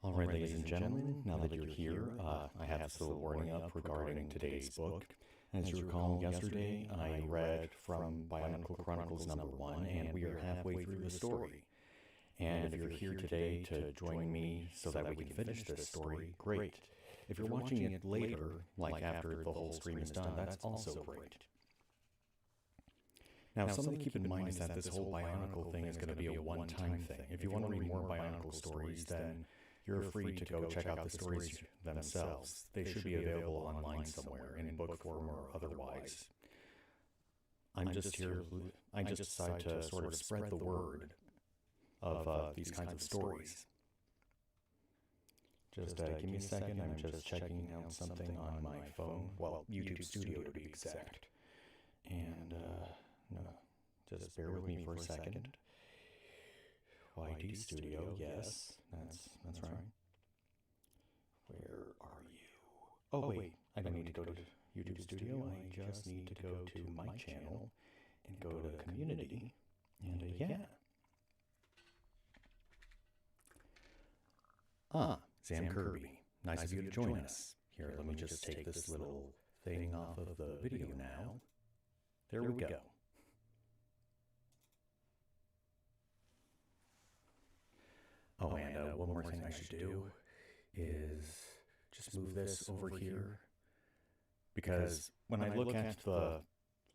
All right, ladies and gentlemen, now that you're here, I have this little warning up regarding today's book. As you recall, yesterday I read from Bionicle Chronicles #1, and we are halfway through the story. And if you're here today to join me so that we can finish this story, great. If you're watching it later, like after the whole stream is done, that's also great. Now, something to keep in mind is that this whole Bionicle thing is going to be a one-time thing. If you want to read more Bionicle stories, then you're free to go check out the stories themselves. They should be available online somewhere, in book form or otherwise. I just decided to sort of spread the word of these kinds of stories. Just give me a second, I'm just checking out something on my phone. Well, YouTube Studio to be exact. And, no, just bear with me for a second. YD Studio, yes, that's right. Where are you? Oh wait, I don't need to go to YouTube Studio. I just need to go to my channel and go to Community, and yeah. Sam Kirby, nice of you to join us. Here, let me just take this little thing off of the video now. There we go. Oh, and one more thing I should do is just move this over here, because when I look at the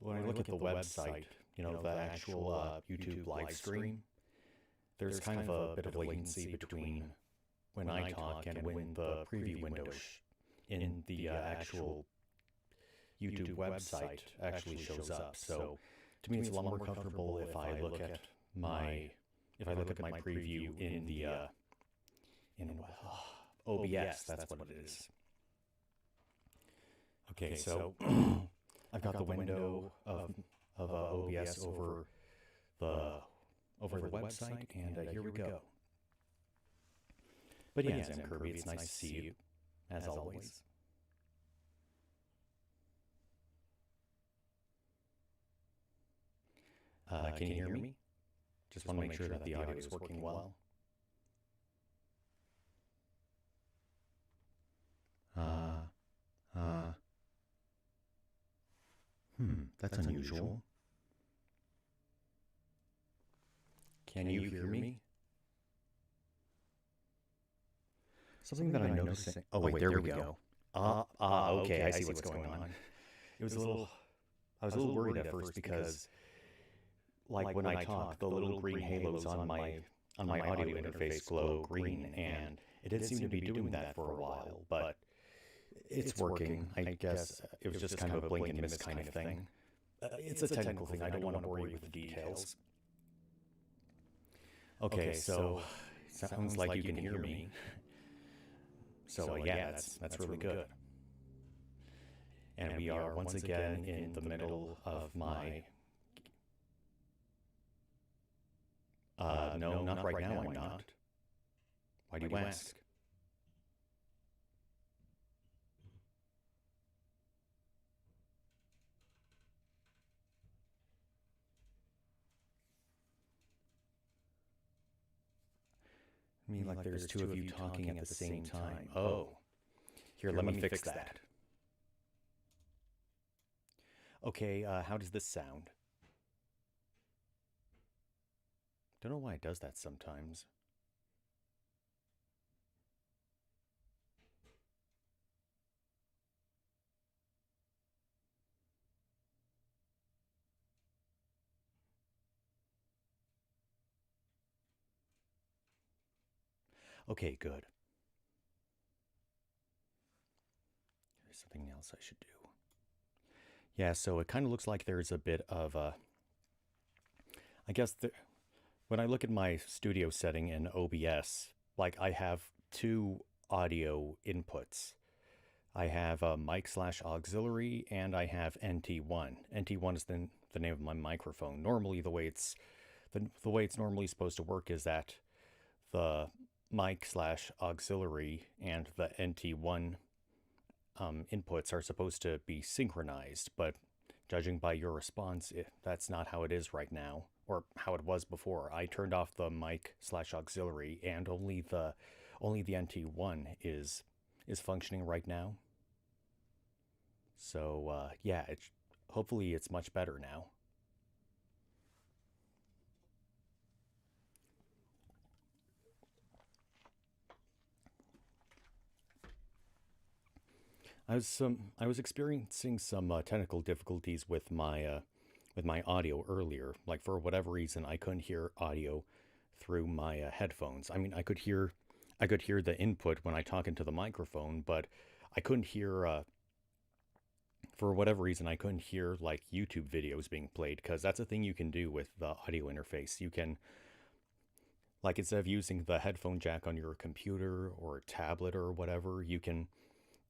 website, you know, the actual YouTube live stream, there's kind of a bit of latency between when I talk and when the preview window in the actual YouTube website actually shows up. So to me, it's a lot more comfortable if I look at my preview in the OBS. That's what it is. Okay, so I've got the window of OBS over the website, and here we go. But yeah, Sam Kirby, it's nice to see you, as always. Can you hear me? Just want to make sure that the audio is working well. That's unusual. Can you hear me? Something that I noticed. Oh wait, there we go. Okay, I see what's going on. I was a little worried at first because, like when I talk, the little green halos on my audio interface glow green, and it did seem to be doing that for a while, but it's working. I guess it was just kind of a blink and miss kind of thing. It's a technical thing. I don't want to bore you with the details. Okay, so sounds like you can hear me. So yeah, that's really good. And we are once again in the middle of my... no, not right now, I'm not. Why do you ask? I mean, like there's two of you talking at the same time. Oh, here, let me fix that. Okay, how does this sound? Don't know why it does that sometimes. Okay, good. There's something else I should do. Yeah, so it kind of looks like there's a bit of a... I guess when I look at my studio setting in OBS, like I have two audio inputs. I have a mic/auxiliary, and I have NT1. NT1 is the name of my microphone. Normally, the way it's normally supposed to work is that the mic/auxiliary and the NT1 inputs are supposed to be synchronized, but judging by your response, that's not how it is right now, or how it was before. I turned off the mic/auxiliary, and only the only the NT1 is functioning right now. So yeah, hopefully it's much better now. I was experiencing some technical difficulties with my audio earlier. Like for whatever reason, I couldn't hear audio through my headphones. I mean, I could hear the input when I talk into the microphone, but I couldn't hear for whatever reason I couldn't hear like YouTube videos being played, because that's a thing you can do with the audio interface. You can, like, instead of using the headphone jack on your computer or tablet or whatever, you can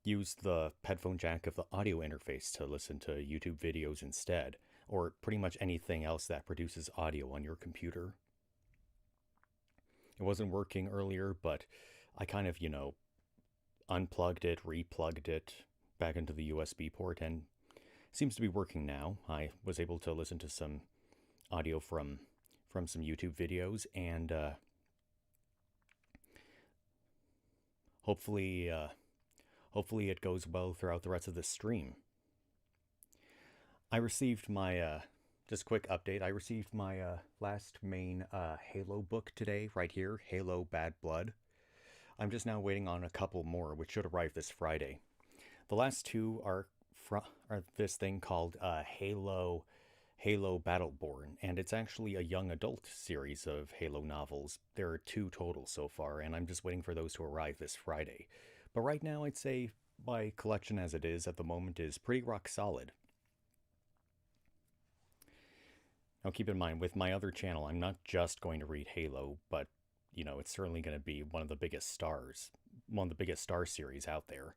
use the headphone jack of the audio interface to listen to YouTube videos instead, or pretty much anything else that produces audio on your computer. It wasn't working earlier, but I kind of, unplugged it, replugged it back into the USB port, and it seems to be working now. I was able to listen to some audio from some YouTube videos, and hopefully it goes well throughout the rest of this stream. I received my just quick update. I received my last main Halo book today, right here, Halo Bad Blood. I'm just now waiting on a couple more, which should arrive this Friday. The last two are this thing called Halo Battleborn, and it's actually a young adult series of Halo novels. There are 2 total so far, and I'm just waiting for those to arrive this Friday. But right now, I'd say my collection as it is at the moment is pretty rock solid. Now keep in mind, with my other channel, I'm not just going to read Halo, but, it's certainly going to be one of the biggest star series out there.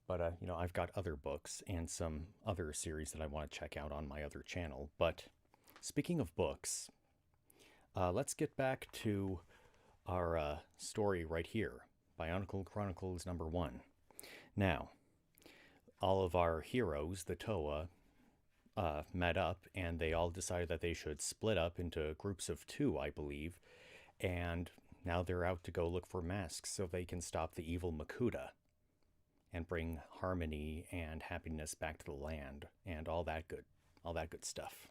But, I've got other books and some other series that I want to check out on my other channel. But speaking of books, let's get back to our story right here, Bionicle Chronicles #1. Now, all of our heroes, the Toa, met up, and they all decided that they should split up into groups of 2, I believe, and now they're out to go look for masks so they can stop the evil Makuta and bring harmony and happiness back to the land and all that good stuff.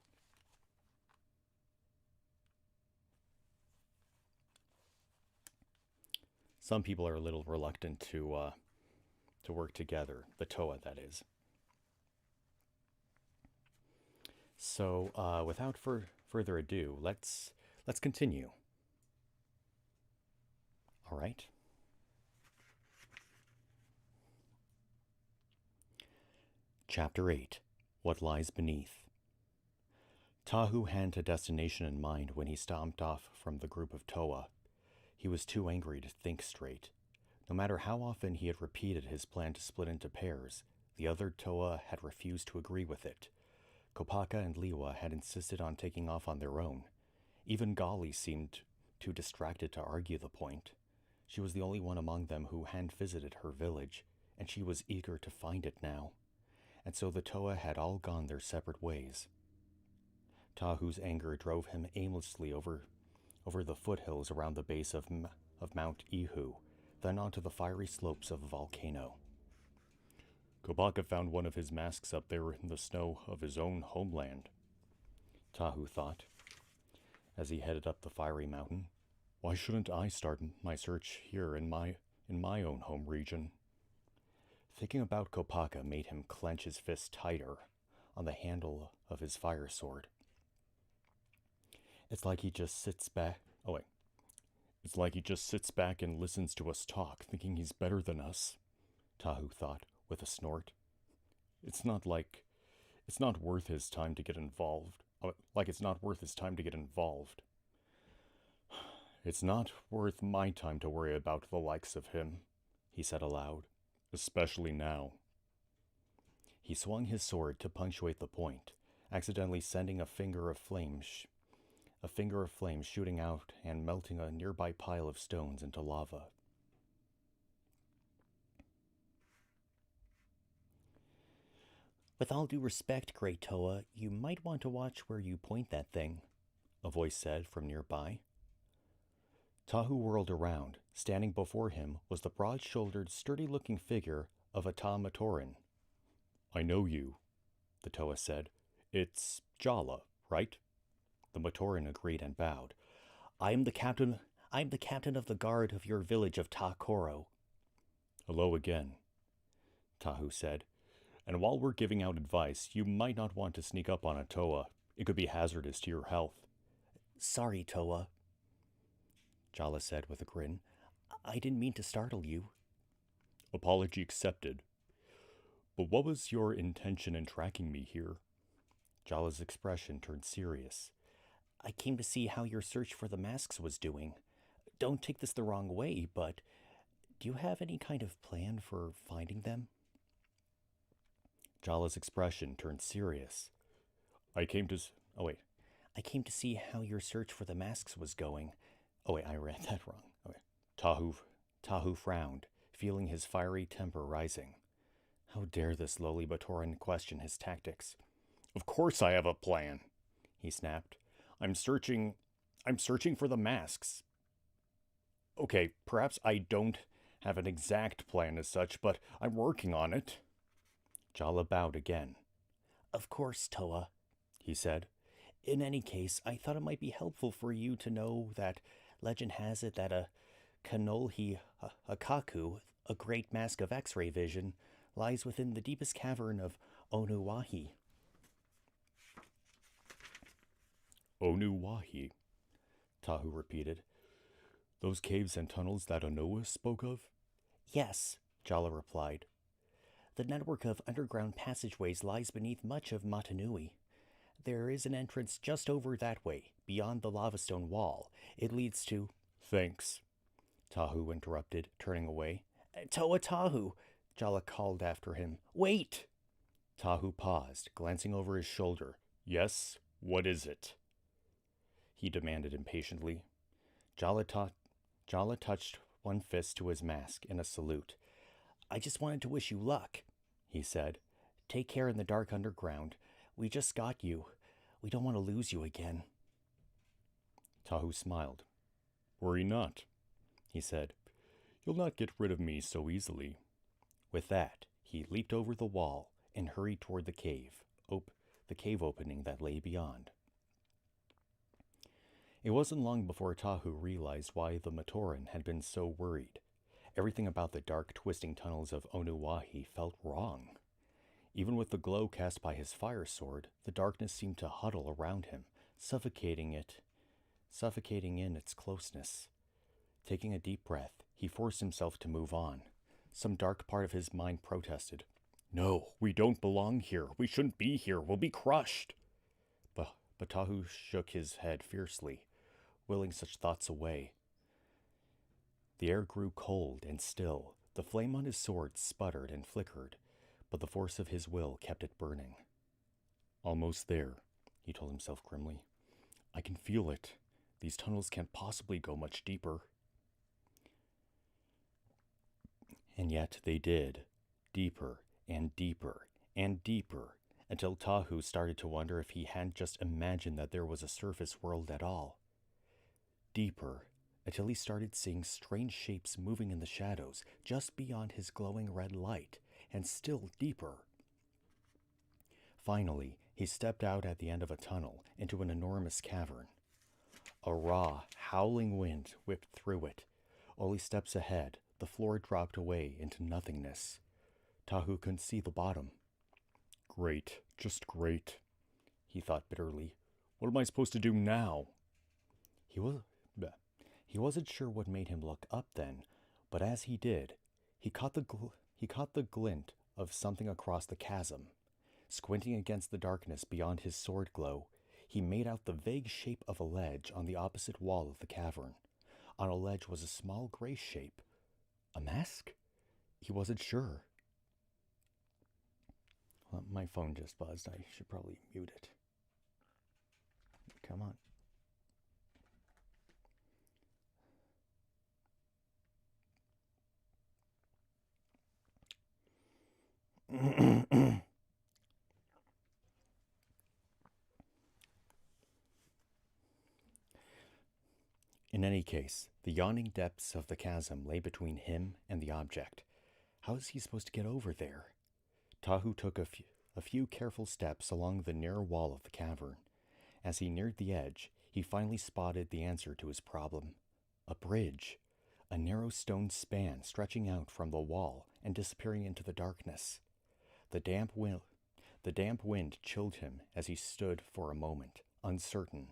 Some people are a little reluctant to work together, the Toa, that is. So, without further ado, let's continue. All right. Chapter 8: What Lies Beneath. Tahu had a destination in mind when he stomped off from the group of Toa. He was too angry to think straight. No matter how often he had repeated his plan to split into pairs, the other Toa had refused to agree with it. Kopaka and Liwa had insisted on taking off on their own. Even Gali seemed too distracted to argue the point. She was the only one among them who hadn't visited her village, and she was eager to find it now. And so the Toa had all gone their separate ways. Tahu's anger drove him aimlessly over the foothills around the base of Mount Ihu, then onto the fiery slopes of a volcano. Kopaka found one of his masks up there in the snow of his own homeland, Tahu thought, as he headed up the fiery mountain. Why shouldn't I start my search here in my own home region? Thinking about Kopaka made him clench his fist tighter on the handle of his fire sword. It's like he just sits back and listens to us talk, thinking he's better than us, Tahu thought with a snort. It's not worth his time to get involved. It's not worth my time to worry about the likes of him, he said aloud, especially now. He swung his sword to punctuate the point, accidentally sending a finger of flame shooting out and melting a nearby pile of stones into lava. With all due respect, Great Toa, you might want to watch where you point that thing, a voice said from nearby. Tahu whirled around. Standing before him was the broad-shouldered, sturdy-looking figure of a Ta Matoran. "I know you," the Toa said. "It's Jala, right?" The Matoran agreed and bowed. I am the captain of the guard of your village of Ta Koro." "Hello again," Tahu said. "And while we're giving out advice, you might not want to sneak up on a Toa. It could be hazardous to your health." "Sorry, Toa," Jala said with a grin. "I didn't mean to startle you." "Apology accepted. But what was your intention in tracking me here?" Jala's expression turned serious. "I came to see how your search for the masks was doing. Don't take this the wrong way, but do you have any kind of plan for finding them?" Jala's expression turned serious. I came to see how your search for the masks was going. Oh wait, I read that wrong. Okay. Tahu frowned, feeling his fiery temper rising. How dare this lowly Batoran question his tactics? "Of course I have a plan," he snapped. I'm searching for the masks." "Okay, perhaps I don't have an exact plan as such, but I'm working on it." Jala bowed again. "Of course, Toa," he said. "In any case, I thought it might be helpful for you to know that legend has it that a Kanolhi Akaku, a great mask of X-ray vision, lies within the deepest cavern of Onuwahi." "Onuwahi," Tahu repeated. "Those caves and tunnels that Onoa spoke of?" "Yes," Jala replied. "The network of underground passageways lies beneath much of Matanui. There is an entrance just over that way, beyond the lavastone wall. It leads to—" "Thanks," Tahu interrupted, turning away. "Toa Tahu," Jala called after him. "Wait!" Tahu paused, glancing over his shoulder. "Yes? What is it?" he demanded impatiently. Jala touched one fist to his mask in a salute. "I just wanted to wish you luck," he said. "Take care in the dark underground. We just got you. We don't want to lose you again." Tahu smiled. "Worry not," he said. "You'll not get rid of me so easily." With that, he leaped over the wall and hurried toward the cave opening that lay beyond. It wasn't long before Tahu realized why the Matoran had been so worried. Everything about the dark, twisting tunnels of Onuwahi felt wrong. Even with the glow cast by his fire sword, the darkness seemed to huddle around him, suffocating in its closeness. Taking a deep breath, he forced himself to move on. Some dark part of his mind protested. "No, we don't belong here. We shouldn't be here. We'll be crushed." But Tahu shook his head fiercely, willing such thoughts away. The air grew cold and still. The flame on his sword sputtered and flickered, but the force of his will kept it burning. "Almost there," he told himself grimly. "I can feel it. These tunnels can't possibly go much deeper." And yet they did. Deeper and deeper and deeper, until Tahu started to wonder if he hadn't just imagined that there was a surface world at all. Deeper, until he started seeing strange shapes moving in the shadows just beyond his glowing red light, and still deeper. Finally, he stepped out at the end of a tunnel into an enormous cavern. A raw, howling wind whipped through it. Only steps ahead, the floor dropped away into nothingness. Tahu couldn't see the bottom. "Great, just great," he thought bitterly. "What am I supposed to do now?" He wasn't sure what made him look up then, but as he did, he caught the glint of something across the chasm. Squinting against the darkness beyond his sword glow, he made out the vague shape of a ledge on the opposite wall of the cavern. On a ledge was a small gray shape. A mask? He wasn't sure. Well, my phone just buzzed. I should probably mute it. Come on. In any case, the yawning depths of the chasm lay between him and the object. How is he supposed to get over there? Tahu took a few careful steps along the narrow wall of the cavern. As he neared the edge, he finally spotted the answer to his problem. A bridge. A narrow stone span stretching out from the wall and disappearing into the darkness. The damp wind chilled him as he stood for a moment, uncertain.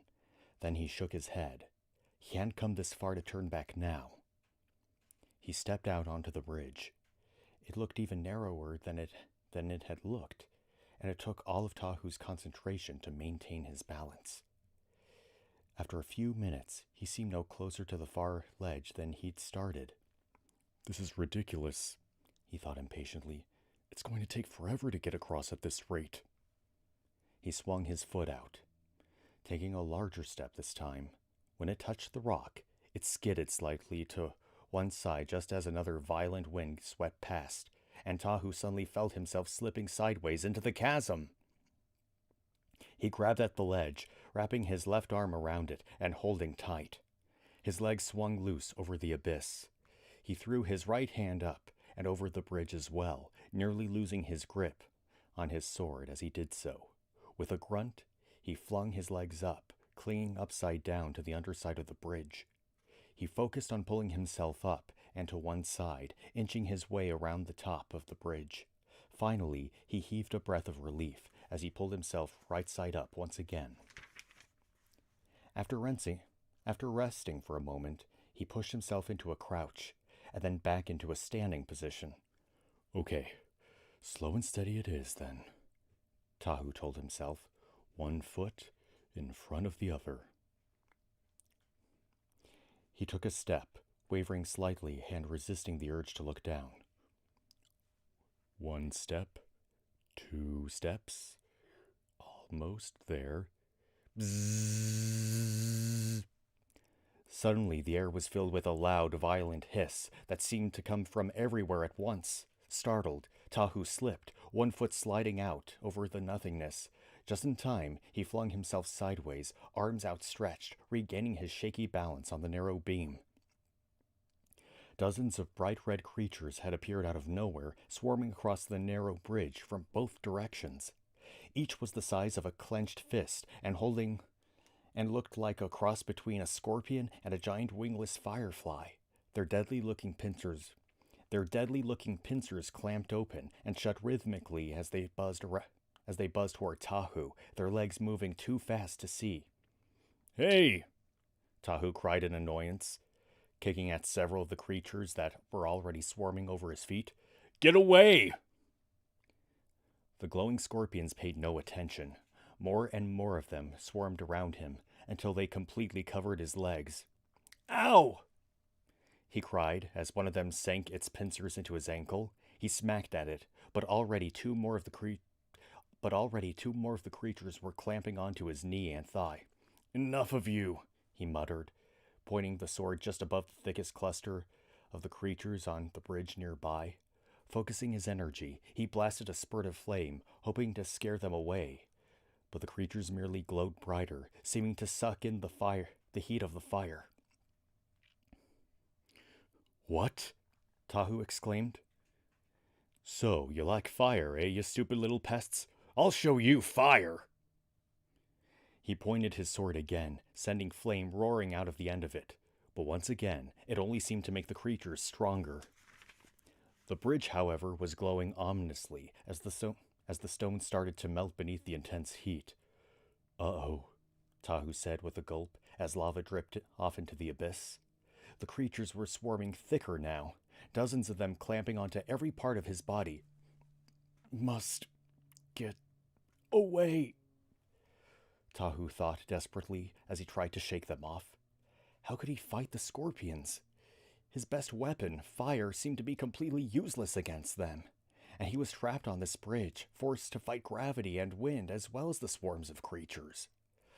Then he shook his head. He hadn't come this far to turn back now. He stepped out onto the bridge. It looked even narrower than it had looked, and it took all of Tahu's concentration to maintain his balance. After a few minutes, he seemed no closer to the far ledge than he'd started. "This is ridiculous," he thought impatiently. "It's going to take forever to get across at this rate." He swung his foot out, taking a larger step this time. When it touched the rock, it skidded slightly to one side just as another violent wind swept past, and Tahu suddenly felt himself slipping sideways into the chasm. He grabbed at the ledge, wrapping his left arm around it and holding tight. His legs swung loose over the abyss. He threw his right hand up and over the bridge as well, nearly losing his grip on his sword as he did so. With a grunt, he flung his legs up, clinging upside down to the underside of the bridge. He focused on pulling himself up and to one side, inching his way around the top of the bridge. Finally, he heaved a breath of relief as he pulled himself right side up once again. After resting for a moment, he pushed himself into a crouch, and then back into a standing position. "Okay, slow and steady it is, then," Tahu told himself, one foot in front of the other. He took a step, wavering slightly and resisting the urge to look down. One step, 2 steps, almost there. Bzzz. Suddenly, the air was filled with a loud, violent hiss that seemed to come from everywhere at once. Startled, Tahu slipped, one foot sliding out over the nothingness. Just in time, he flung himself sideways, arms outstretched, regaining his shaky balance on the narrow beam. Dozens of bright red creatures had appeared out of nowhere, swarming across the narrow bridge from both directions. Each was the size of a clenched fist and looked like a cross between a scorpion and a giant wingless firefly. Their deadly-looking pincers clamped open and shut rhythmically as they buzzed toward Tahu, their legs moving too fast to see. "Hey!" Tahu cried in annoyance, kicking at several of the creatures that were already swarming over his feet. "Get away!" The glowing scorpions paid no attention. More and more of them swarmed around him until they completely covered his legs. "Ow!" he cried as one of them sank its pincers into his ankle. He smacked at it, but already two more of the creatures were clamping onto his knee and thigh. "Enough of you," he muttered, pointing the sword just above the thickest cluster of the creatures on the bridge nearby. Focusing his energy, he blasted a spurt of flame, hoping to scare them away. But the creatures merely glowed brighter, seeming to suck in the heat of the fire. "What?" Tahu exclaimed. "So, you like fire, eh, you stupid little pests? I'll show you fire!" He pointed his sword again, sending flame roaring out of the end of it. But once again, it only seemed to make the creatures stronger. The bridge, however, was glowing ominously as the stone started to melt beneath the intense heat. "Uh-oh," Tahu said with a gulp as lava dripped off into the abyss. The creatures were swarming thicker now, dozens of them clamping onto every part of his body. "Must get away," Tahu thought desperately as he tried to shake them off. How could he fight the scorpions? His best weapon, fire, seemed to be completely useless against them, and he was trapped on this bridge, forced to fight gravity and wind as well as the swarms of creatures.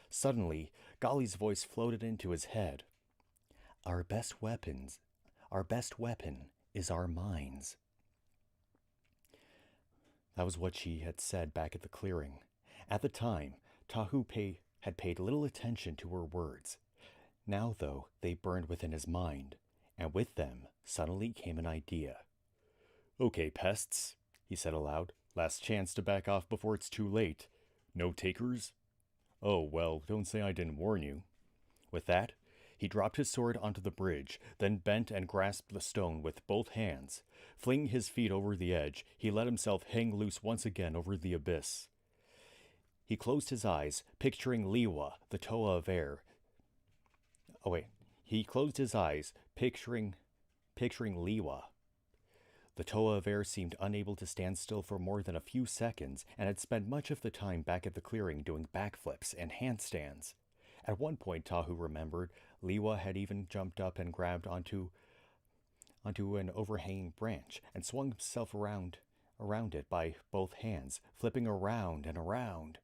Suddenly, Golly's voice floated into his head. Our best weapon is our minds." That was what she had said back at the clearing. At the time, Tahu had paid little attention to her words. Now, though, they burned within his mind, and with them suddenly came an idea. "Okay, pests," he said aloud. "Last chance to back off before it's too late. No takers? Oh, well, don't say I didn't warn you." With that, he dropped his sword onto the bridge, then bent and grasped the stone with both hands. Flinging his feet over the edge, he let himself hang loose once again over the abyss. He closed his eyes, picturing Liwa, the Toa of Air. He closed his eyes, picturing Liwa. The Toa of Air seemed unable to stand still for more than a few seconds, and had spent much of the time back at the clearing doing backflips and handstands. At one point, Tahu remembered, Liwa had even jumped up and grabbed onto an overhanging branch and swung himself around it by both hands, flipping around and around.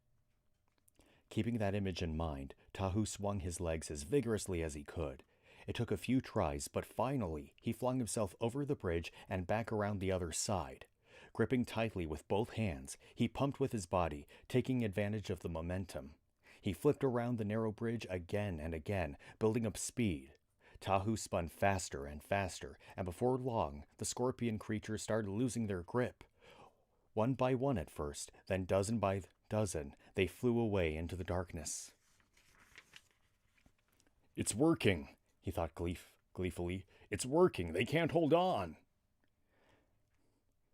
Keeping that image in mind, Tahu swung his legs as vigorously as he could. It took a few tries, but finally he flung himself over the bridge and back around the other side. Gripping tightly with both hands, he pumped with his body, taking advantage of the momentum. He flipped around the narrow bridge again and again, building up speed. Tahu spun faster and faster, and before long, the scorpion creatures started losing their grip. One by one at first, then dozen by dozen, they flew away into the darkness. "It's working," he thought gleefully. "It's working. They can't hold on."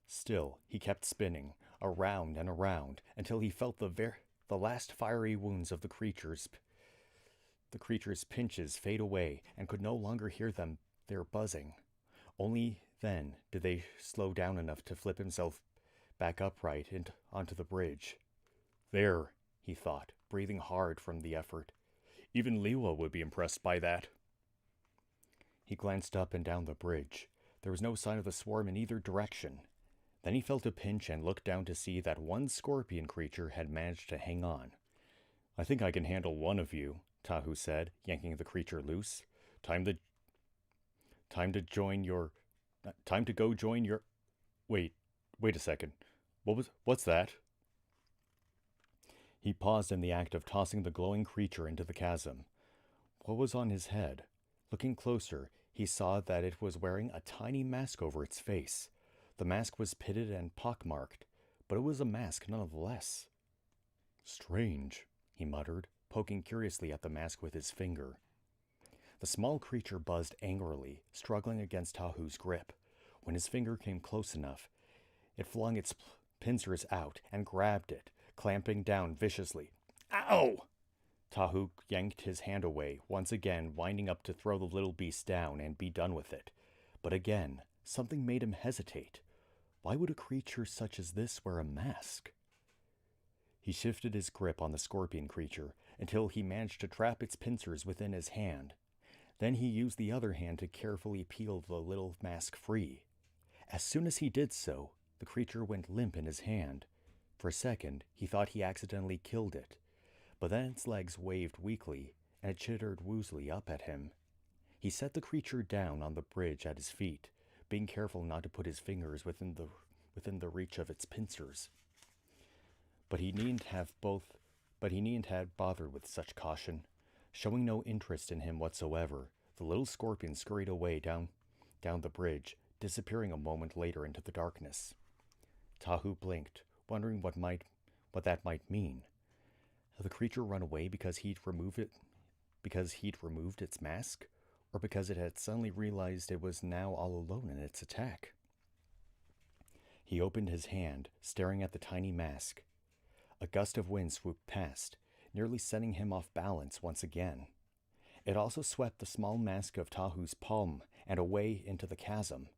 Still, he kept spinning, around and around, until he felt the last fiery wounds of the creatures' pinches fade away and could no longer hear their buzzing. Only then did they slow down enough to flip himself back upright onto the bridge. "There," he thought, breathing hard from the effort. "Even Liwa would be impressed by that." He glanced up and down the bridge. There was no sign of the swarm in either direction. Then he felt a pinch and looked down to see that one scorpion creature had managed to hang on. "I think I can handle one of you," Tahu said, yanking the creature loose. Time to go join your... Wait a second. What's that?" He paused in the act of tossing the glowing creature into the chasm. What was on his head? Looking closer, he saw that it was wearing a tiny mask over its face. The mask was pitted and pockmarked, but it was a mask nonetheless. "Strange," he muttered, poking curiously at the mask with his finger. The small creature buzzed angrily, struggling against Tahu's grip. When his finger came close enough, it flung its pincers out and grabbed it, clamping down viciously. "Ow!" Tahu yanked his hand away, once again winding up to throw the little beast down and be done with it. But again, something made him hesitate. Why would a creature such as this wear a mask? He shifted his grip on the scorpion creature until he managed to trap its pincers within his hand. Then he used the other hand to carefully peel the little mask free. As soon as he did so, the creature went limp in his hand. For a second, he thought he accidentally killed it, but then its legs waved weakly, and it chittered woozily up at him. He set the creature down on the bridge at his feet, being careful not to put his fingers within the reach of its pincers. But he needn't have bothered with such caution. Showing no interest in him whatsoever, the little scorpion scurried away down the bridge, disappearing a moment later into the darkness. Tahu blinked, wondering what that might mean. Had the creature run away because he'd removed its mask, or because it had suddenly realized it was now all alone in its attack? He opened his hand, staring at the tiny mask. A gust of wind swooped past, nearly sending him off balance once again. It also swept the small mask of Tahu's palm and away into the chasm.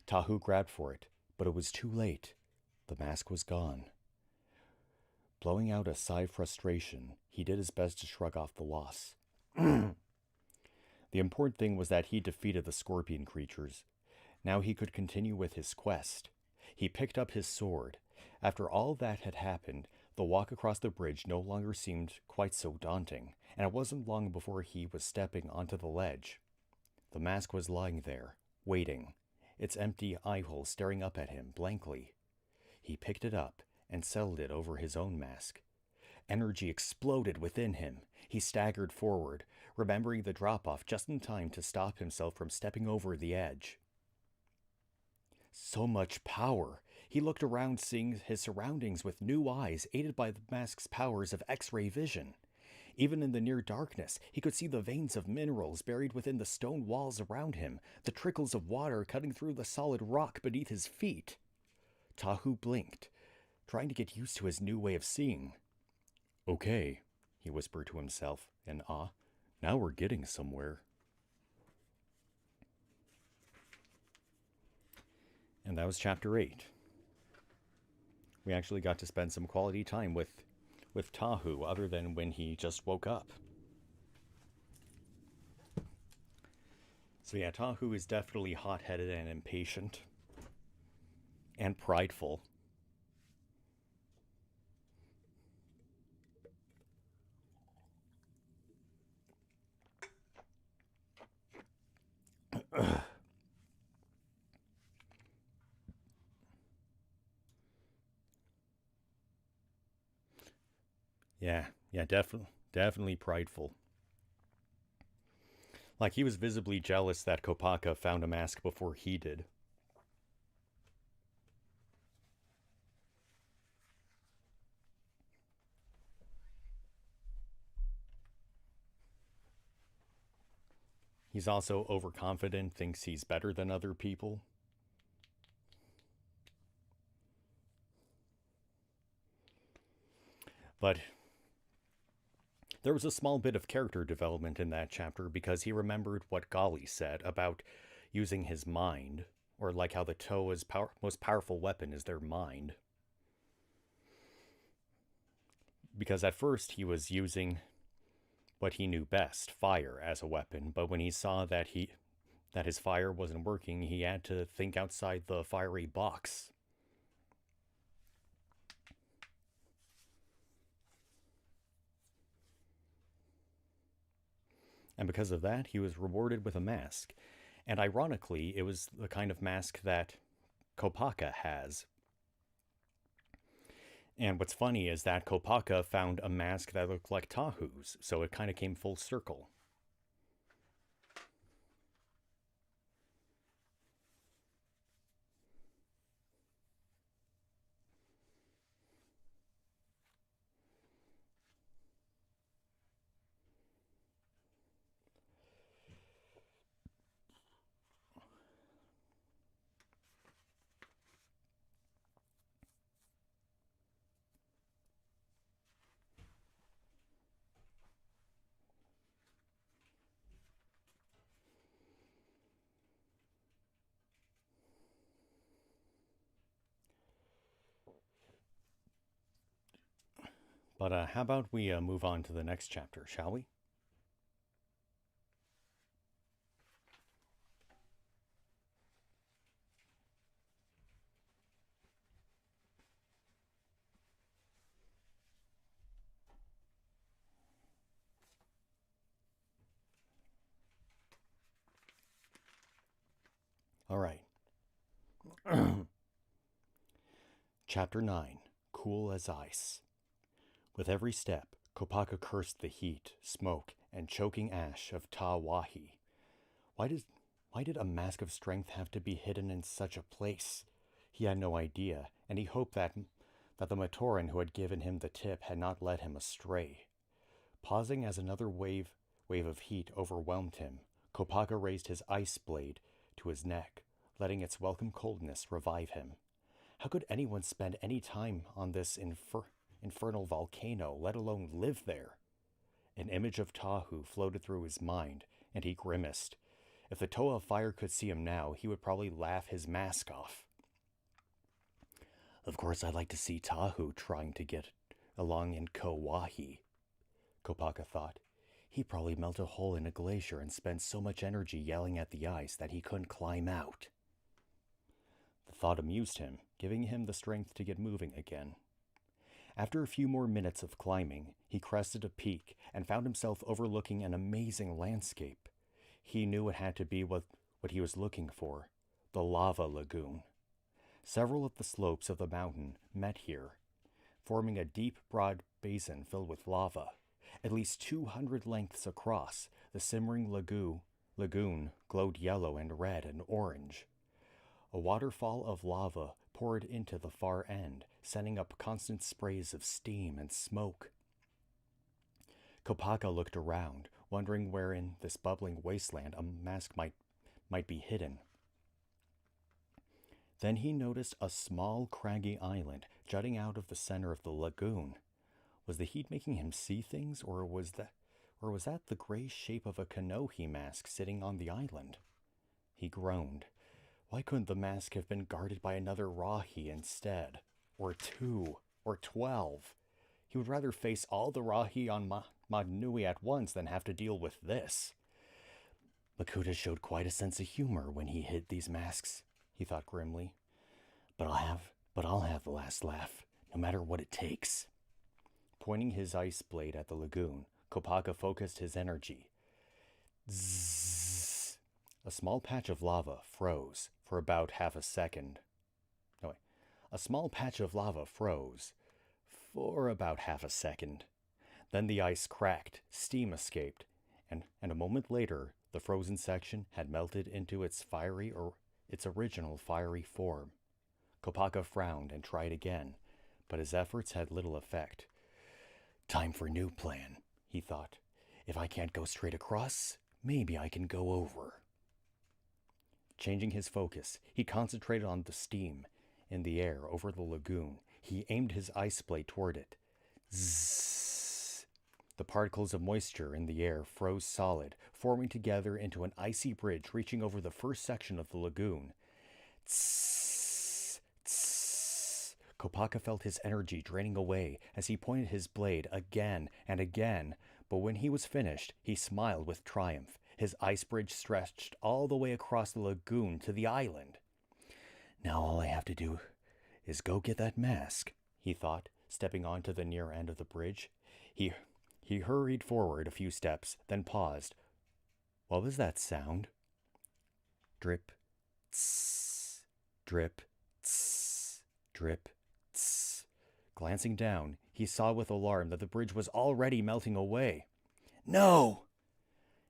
Tahu grabbed for it, but it was too late. The mask was gone. Blowing out a sigh of frustration, he did his best to shrug off the loss. The important thing was that he defeated the scorpion creatures. Now he could continue with his quest. He picked up his sword. After all that had happened, the walk across the bridge no longer seemed quite so daunting, and it wasn't long before he was stepping onto the ledge. The mask was lying there, waiting, its empty eye-hole staring up at him blankly. He picked it up and settled it over his own mask. Energy exploded within him. He staggered forward, remembering the drop-off just in time to stop himself from stepping over the edge. So much power! He looked around, seeing his surroundings with new eyes, aided by the mask's powers of X-ray vision. Even in the near darkness, he could see the veins of minerals buried within the stone walls around him, the trickles of water cutting through the solid rock beneath his feet. Tahu blinked, trying to get used to his new way of seeing. "Okay," he whispered to himself in awe. "Now we're getting somewhere." And that was Chapter 8. We actually got to spend some quality time with Tahu, other than when he just woke up. So yeah, Tahu is definitely hot-headed and impatient. And prideful. Yeah, definitely prideful. Like, he was visibly jealous that Kopaka found a mask before he did. He's also overconfident, thinks he's better than other people. But there was a small bit of character development in that chapter because he remembered what Gali said about using his mind, or like how the Toa's most powerful weapon is their mind. Because at first he was using what he knew best, fire, as a weapon, but when he saw that his fire wasn't working, he had to think outside the fiery box. And because of that, he was rewarded with a mask. And ironically, it was the kind of mask that Kopaka has. And what's funny is that Kopaka found a mask that looked like Tahu's, so it kind of came full circle. But how about we move on to the next chapter, shall we? All right. Chapter 9, Cool as Ice. With every step, Kopaka cursed the heat, smoke, and choking ash of Ta Wahi. Why did a mask of strength have to be hidden in such a place? He had no idea, and he hoped that the Matoran who had given him the tip had not led him astray. Pausing as another wave of heat overwhelmed him, Kopaka raised his ice blade to his neck, letting its welcome coldness revive him. How could anyone spend any time on this infernal volcano, let alone live there? An image of Tahu floated through his mind, and he grimaced. If the Toa of Fire could see him now, he would probably laugh his mask off. Of course, I'd like to see Tahu trying to get along in Kauahi, Kopaka thought. He'd probably melt a hole in a glacier and spend so much energy yelling at the ice that he couldn't climb out. The thought amused him, giving him the strength to get moving again. After a few more minutes of climbing, he crested a peak and found himself overlooking an amazing landscape. He knew it had to be what he was looking for, the lava lagoon. Several of the slopes of the mountain met here, forming a deep, broad basin filled with lava. At least 200 lengths across, the simmering lagoon glowed yellow and red and orange. A waterfall of lava poured into the far end, sending up constant sprays of steam and smoke. Kopaka looked around, wondering where in this bubbling wasteland a mask might be hidden. Then he noticed a small, craggy island jutting out of the center of the lagoon. Was the heat making him see things, or was that the gray shape of a Kanohi mask sitting on the island? He groaned. Why couldn't the mask have been guarded by another Rahi instead? Or 2, or 12? He would rather face all the Rahi on Madnui at once than have to deal with this. Makuta showed quite a sense of humor when he hid these masks, he thought grimly. But I'll have the last laugh, no matter what it takes. Pointing his ice blade at the lagoon, Kopaka focused his energy. Zzz. A small patch of lava froze for about half a second. A small patch of lava froze for about half a second. Then the ice cracked, steam escaped, and a moment later, the frozen section had melted into its original fiery form. Kopaka frowned and tried again, but his efforts had little effect. Time for a new plan, he thought. If I can't go straight across, maybe I can go over. Changing his focus, he concentrated on the steam in the air over the lagoon. He aimed his ice blade toward it. Zzz. The particles of moisture in the air froze solid, forming together into an icy bridge reaching over the first section of the lagoon. Tss, tss. Kopaka felt his energy draining away as he pointed his blade again and again, but when he was finished, he smiled with triumph. His ice bridge stretched all the way across the lagoon to the island. Now all I have to do is go get that mask, he thought, stepping onto the near end of the bridge. He hurried forward a few steps, then paused. What was that sound? Drip, tss, drip, tss, drip, tss. Glancing down, he saw with alarm that the bridge was already melting away. No!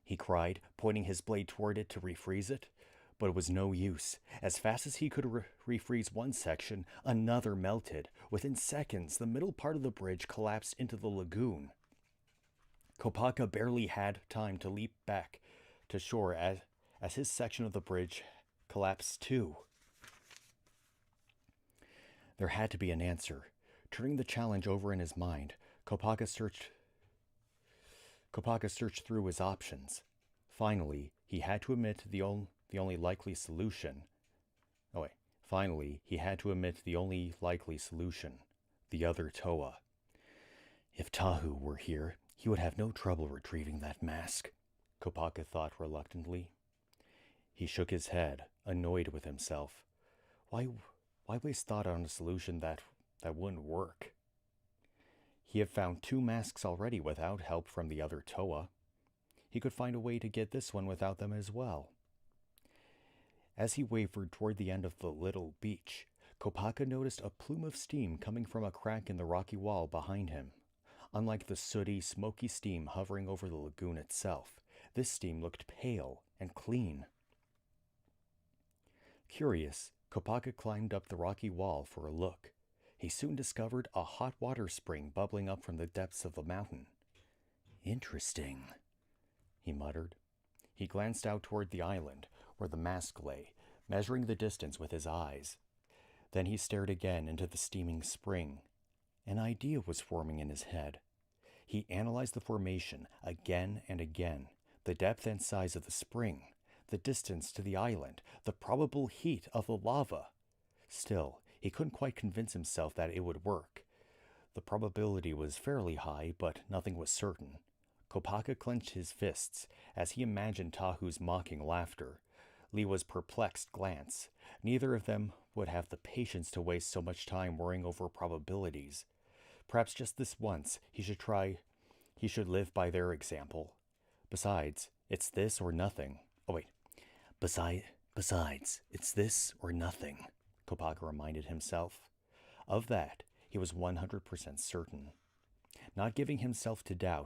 He cried, pointing his blade toward it to refreeze it. But it was no use. As fast as he could refreeze one section, another melted. Within seconds, the middle part of the bridge collapsed into the lagoon. Kopaka barely had time to leap back to shore as his section of the bridge collapsed too. There had to be an answer. Turning the challenge over in his mind, Kopaka searched through his options. Finally, he had to admit the only likely solution. The other Toa. If Tahu were here, he would have no trouble retrieving that mask, Kopaka thought reluctantly. He shook his head, annoyed with himself. Why waste thought on a solution that wouldn't work? He had found 2 masks already without help from the other Toa. He could find a way to get this one without them as well. As he wavered toward the end of the little beach, Kopaka noticed a plume of steam coming from a crack in the rocky wall behind him. Unlike the sooty, smoky steam hovering over the lagoon itself, this steam looked pale and clean. Curious, Kopaka climbed up the rocky wall for a look. He soon discovered a hot water spring bubbling up from the depths of the mountain. Interesting, he muttered. He glanced out toward the island, where the mask lay, measuring the distance with his eyes. Then he stared again into the steaming spring. An idea was forming in his head. He analyzed the formation again and again, the depth and size of the spring, the distance to the island, the probable heat of the lava. Still, he couldn't quite convince himself that it would work. The probability was fairly high, but nothing was certain. Kopaka clenched his fists as he imagined Tahu's mocking laughter, Liwa's perplexed glance. Neither of them would have the patience to waste so much time worrying over probabilities. Perhaps just this once he should live by their example. Besides, it's this or nothing. Besides, it's this or nothing, Kopaka reminded himself. Of that, He was 100% certain. Not giving himself time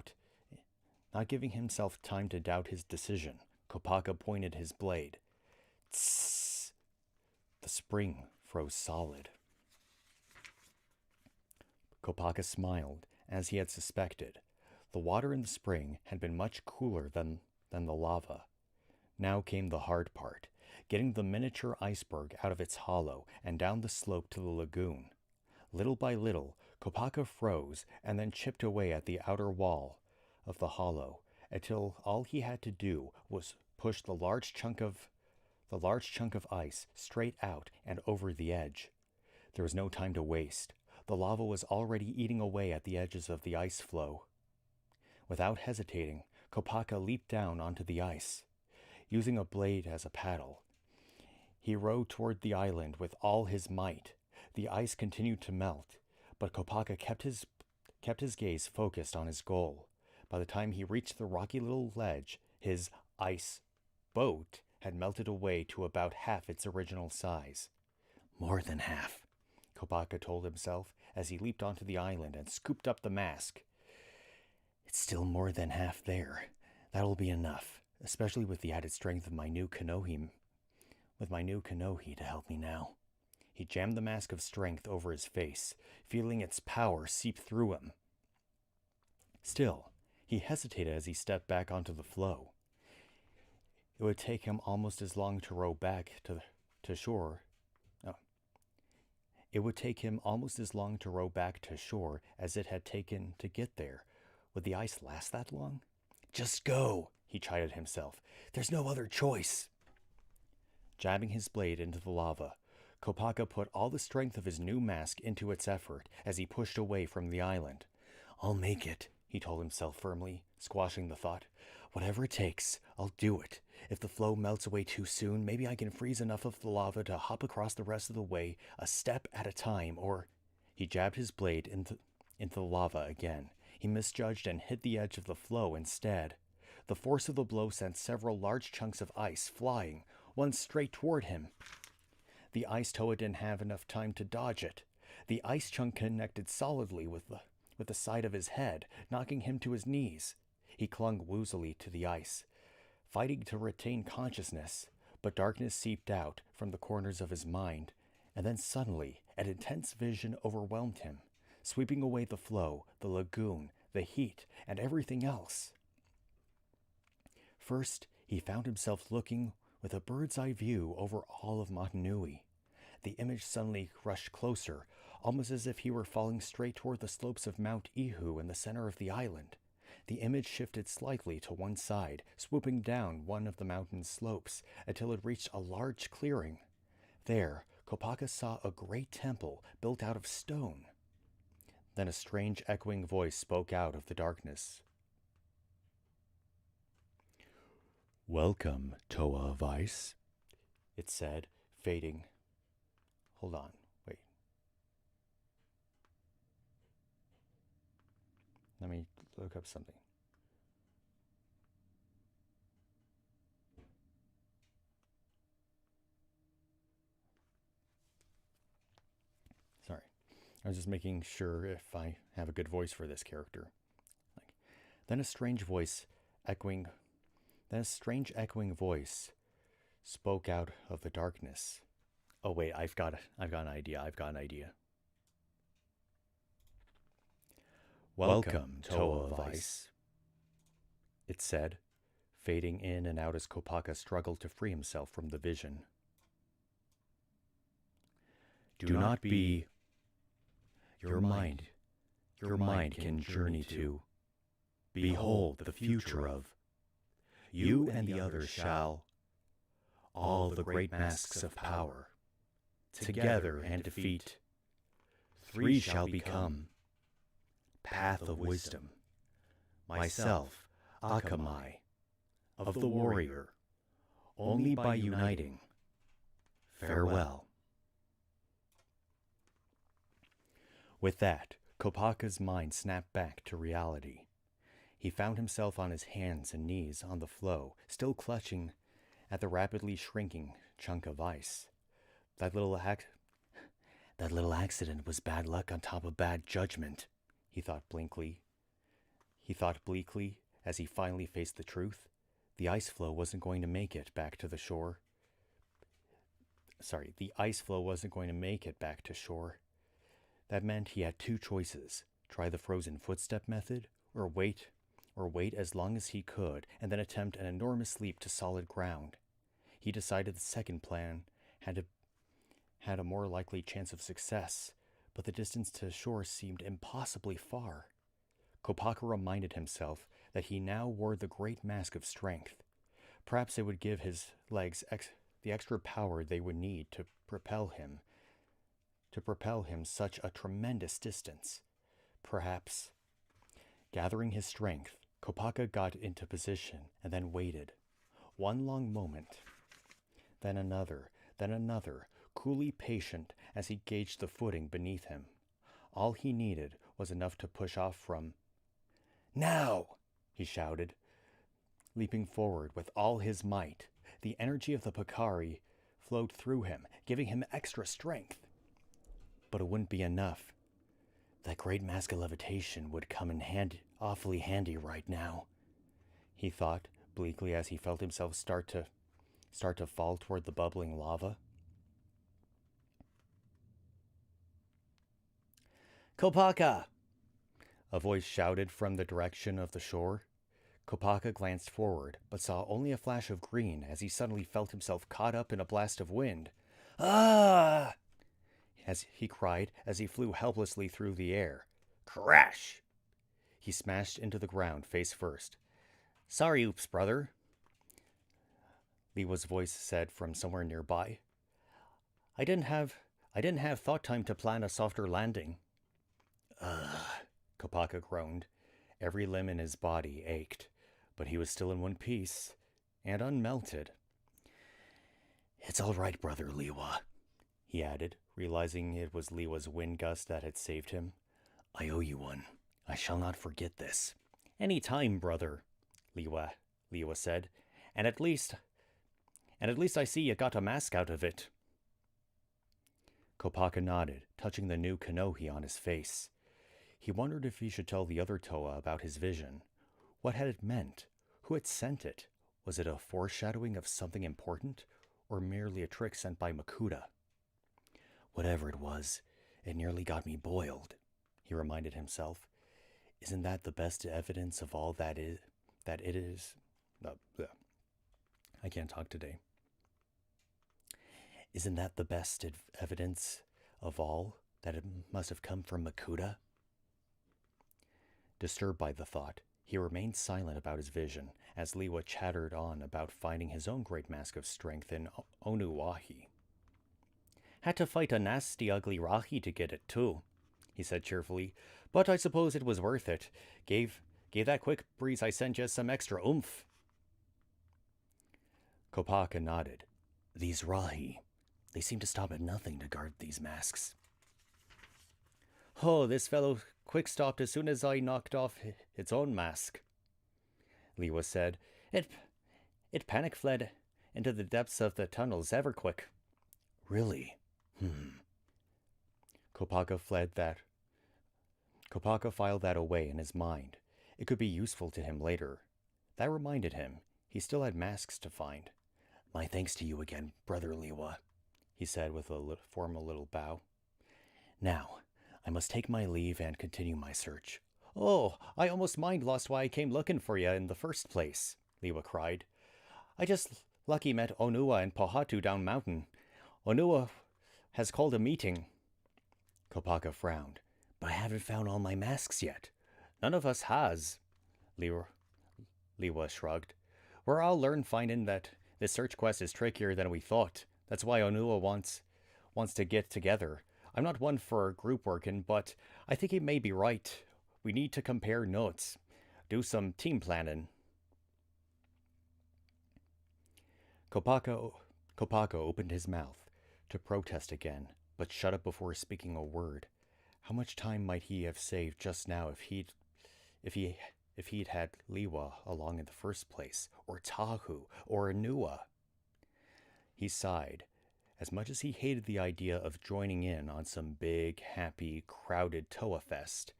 to doubt his decision, Kopaka pointed his blade. Tss! The spring froze solid. Kopaka smiled, as he had suspected. The water in the spring had been much cooler than the lava. Now came the hard part, getting the miniature iceberg out of its hollow and down the slope to the lagoon. Little by little, Kopaka froze and then chipped away at the outer wall of the hollow until all he had to do was push the large chunk of ice straight out and over the edge. There was no time to waste. The lava was already eating away at the edges of the ice flow. Without hesitating, Kopaka leaped down onto the ice. Using a blade as a paddle, he rowed toward the island with all his might. The ice continued to melt, but Kopaka kept his gaze focused on his goal. By the time he reached the rocky little ledge, his ice boat had melted away to about half its original size. More than half, Kopaka told himself as he leaped onto the island and scooped up the mask. It's still more than half there. That'll be enough, especially with the added strength of my new Kanohi to help me now. He jammed the mask of strength over his face, feeling its power seep through him. Still, he hesitated as he stepped back onto the floe. It would take him almost as long to row back to shore. It would take him almost as long to row back to shore as it had taken to get there. Would the ice last that long? Just go, he chided himself. There's no other choice. Jabbing his blade into the lava, Kopaka put all the strength of his new mask into its effort as he pushed away from the island. I'll make it, he told himself firmly, squashing the thought. Whatever it takes, I'll do it. If the flow melts away too soon, maybe I can freeze enough of the lava to hop across the rest of the way, a step at a time, or... He jabbed his blade into the lava again. He misjudged and hit the edge of the flow instead. The force of the blow sent several large chunks of ice flying, one straight toward him. The ice Toa didn't have enough time to dodge it. The ice chunk connected solidly with the side of his head, knocking him to his knees. He clung woozily to the ice, fighting to retain consciousness, but darkness seeped out from the corners of his mind, and then suddenly an intense vision overwhelmed him, sweeping away the flow, the lagoon, the heat, and everything else. First, he found himself looking with a bird's-eye view over all of Motunui. The image suddenly rushed closer, almost as if he were falling straight toward the slopes of Mount Ihu in the center of the island. The image shifted slightly to one side, swooping down one of the mountain's slopes until it reached a large clearing. There, Kopaka saw a great temple built out of stone. Then a strange echoing voice spoke out of the darkness. Welcome, Toa of Ice, it said, fading. Hold on, wait. Let me look up something. Sorry, I was just making sure if I have a good voice for this character. Then a strange echoing voice spoke out of the darkness. Oh wait, I've got an idea. Welcome, Toa of Ice, it said, fading in and out as Kopaka struggled to free himself from the vision. Do not be... Your mind can journey to... Behold the future of... You and the others shall... All the great masks of power... Together and defeat... Three shall become... Path of wisdom... Myself, Akamai... Of the warrior... Only by uniting... Farewell. With that, Kopaka's mind snapped back to reality. He found himself on his hands and knees on the floe, still clutching at the rapidly shrinking chunk of ice. That That little accident was bad luck on top of bad judgment, he thought bleakly. As he finally faced the truth. The ice floe wasn't going to make it back to the shore. The ice floe wasn't going to make it back to shore. That meant he had two choices: try the frozen footstep method, or wait as long as he could, and then attempt an enormous leap to solid ground. He decided the second plan had a more likely chance of success, but the distance to shore seemed impossibly far. Kopaka reminded himself that he now wore the great mask of strength. Perhaps it would give his legs the extra power they would need to propel him such a tremendous distance. Perhaps. Gathering his strength, Kopaka got into position and then waited. One long moment, then another, coolly patient as he gauged the footing beneath him. All he needed was enough to push off from. Now! He shouted, leaping forward with all his might. The energy of the Pakari flowed through him, giving him extra strength. But it wouldn't be enough. That great mask of levitation would come in awfully handy right now, he thought bleakly as he felt himself start to fall toward the bubbling lava. Kopaka! A voice shouted from the direction of the shore. Kopaka glanced forward, but saw only a flash of green as he suddenly felt himself caught up in a blast of wind. Ah! As he cried as he flew helplessly through the air. Crash! He smashed into the ground face first. Sorry, oops, brother, Liwa's voice said from somewhere nearby. I didn't have thought time to plan a softer landing. Kopaka groaned. Every limb in his body ached, but he was still in one piece and unmelted. It's all right, brother Liwa, he added, realizing it was Liwa's wind gust that had saved him. I owe you one. I shall not forget this. Any time, brother, Liwa said, and at least I see you got a mask out of it. Kopaka nodded, touching the new kanohi on his face. He wondered if he should tell the other Toa about his vision. What had it meant? Who had sent it? Was it a foreshadowing of something important, or merely a trick sent by Makuta? Whatever it was, it nearly got me boiled, he reminded himself. Isn't that the best evidence of all that it is? I can't talk today. Isn't that the best evidence of all that it must have come from Makuta? Disturbed by the thought, he remained silent about his vision as Liwa chattered on about finding his own great mask of strength in Onuwahi. Had to fight a nasty, ugly Rahi to get it, too, he said cheerfully, but I suppose it was worth it. Gave that quick breeze I sent you some extra oomph. Kopaka nodded. These Rahi, they seem to stop at nothing to guard these masks. Oh, this fellow quick stopped as soon as I knocked off its own mask, Liwa said. It panic fled into the depths of the tunnels ever quick. Really? Kopaka filed that away in his mind. It could be useful to him later. That reminded him he still had masks to find. My thanks to you again, brother Liwa, he said with a formal little bow. Now, I must take my leave and continue my search. Oh, I almost mind lost why I came looking for you in the first place, Liwa cried. I just lucky met Onua and Pohatu down mountain. Onua has called a meeting. Kopaka frowned. But I haven't found all my masks yet. None of us has, Liwa shrugged. We're all learned finding that this search quest is trickier than we thought. That's why Onua wants to get together. I'm not one for group working, but I think he may be right. We need to compare notes. Do some team planning. Kopaka opened his mouth to protest again, but shut up before speaking a word. How much time might he have saved just now if he'd had Liwa along in the first place, or Tahu, or Anua? He sighed As much as he hated the idea of joining in on some big, happy, crowded Toa Fest,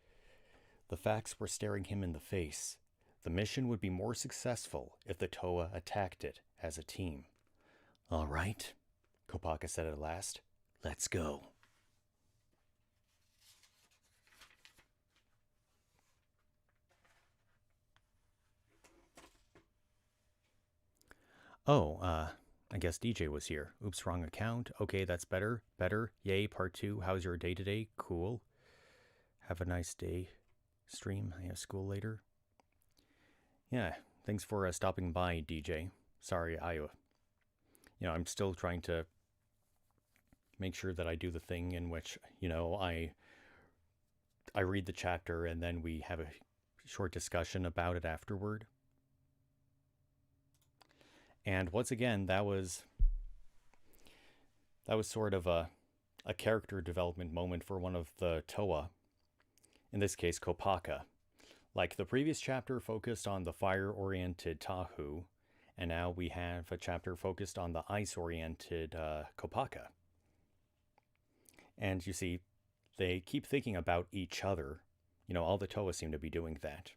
the facts were staring him in the face. The mission would be more successful if the Toa attacked it as a team. "All right," Kopaka said at last. "Let's go." "Oh, I guess DJ was here. Oops, wrong account. Okay, that's better. Better. Yay, part 2. How's your day today? Cool. Have a nice day. Stream. I have school later." Yeah, thanks for stopping by, DJ. Sorry, I'm still trying to make sure that I do the thing in which, I read the chapter and then we have a short discussion about it afterward. And once again, that was sort of a character development moment for one of the Toa, in this case, Kopaka. Like the previous chapter focused on the fire-oriented Tahu, and now we have a chapter focused on the ice-oriented Kopaka. And you see, they keep thinking about each other. All the Toa seem to be doing that.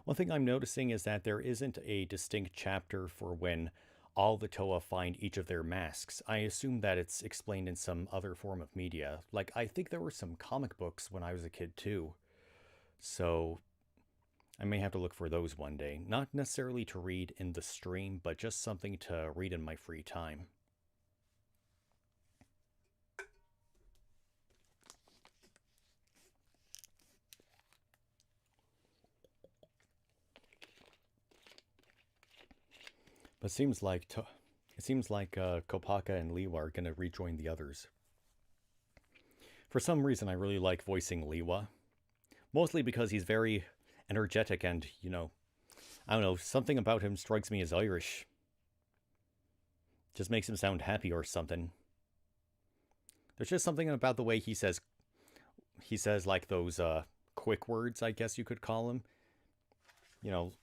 One thing I'm noticing is that there isn't a distinct chapter for when all the Toa find each of their masks. I assume that it's explained in some other form of media. Like, I think there were some comic books when I was a kid too. So I may have to look for those one day. Not necessarily to read in the stream, but just something to read in my free time. But it seems like Kopaka and Liwa are going to rejoin the others. For some reason, I really like voicing Liwa. Mostly because he's very energetic and, I don't know, something about him strikes me as Irish. Just makes him sound happy or something. There's just something about the way he says like those quick words, I guess you could call them.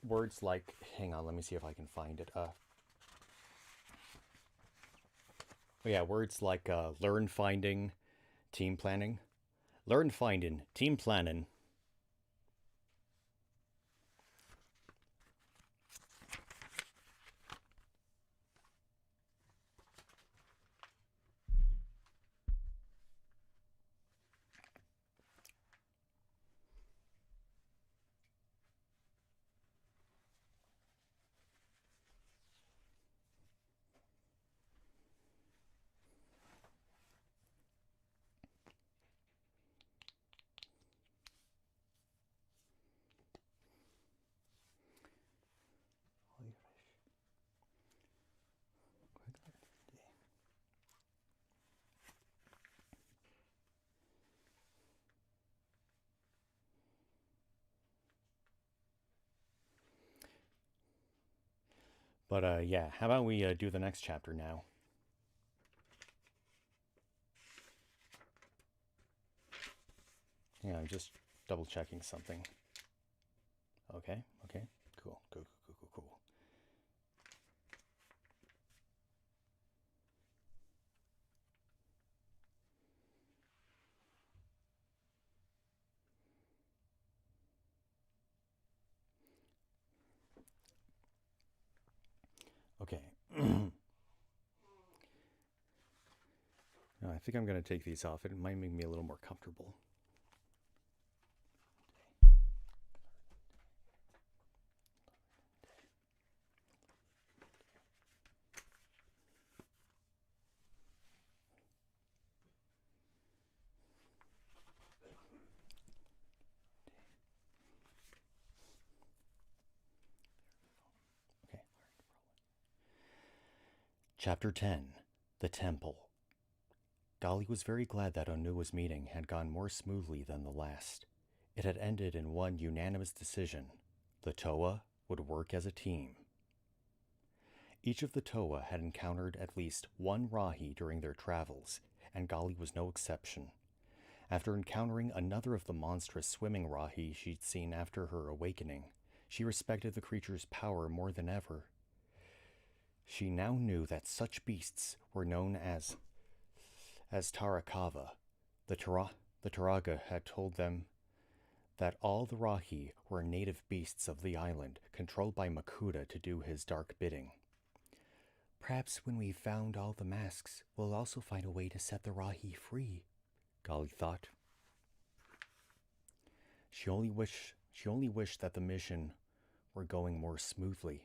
Words like, hang on, let me see if I can find it. Words like learn finding, team planning. Learn finding, team planning. But how about we do the next chapter now? Yeah, I'm just double checking something. Okay, cool. Okay. No, I think I'm going to take these off. It might make me a little more comfortable. Okay. Chapter 10. The Temple. Gali was very glad that Onua's meeting had gone more smoothly than the last. It had ended in one unanimous decision. The Toa would work as a team. Each of the Toa had encountered at least one Rahi during their travels, and Gali was no exception. After encountering another of the monstrous swimming Rahi she'd seen after her awakening, she respected the creature's power more than ever. She now knew that such beasts were known as Tarakava. The Taraga had told them that all the Rahi were native beasts of the island, controlled by Makuta to do his dark bidding. Perhaps when we've found all the masks, we'll also find a way to set the Rahi free, Gali thought. She only wished that the mission were going more smoothly.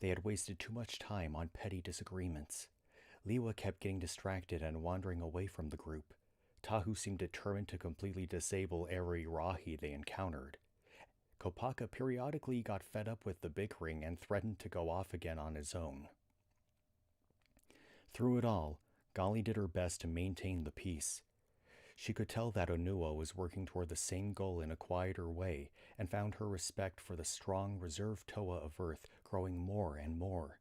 They had wasted too much time on petty disagreements. Liwa kept getting distracted and wandering away from the group. Tahu seemed determined to completely disable every Rahi they encountered. Kopaka periodically got fed up with the bickering and threatened to go off again on his own. Through it all, Gali did her best to maintain the peace. She could tell that Onua was working toward the same goal in a quieter way, and found her respect for the strong, reserved Toa of Earth growing more and more.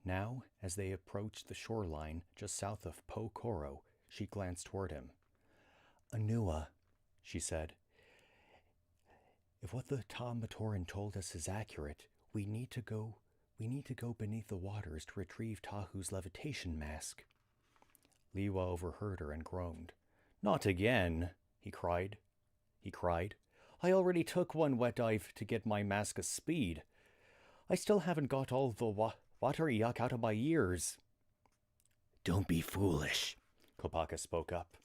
Now, as they approached the shoreline just south of Po Koro, she glanced toward him. "Onua," she said, "if what the Ta Matoran told us is accurate, we need to go beneath the waters to retrieve Tahu's levitation mask." Liwa overheard her and groaned. "Not again," he cried. "I already took one wet dive to get my mask of speed. I still haven't got all the water yuck out of my ears." "Don't be foolish," Kopaka spoke up.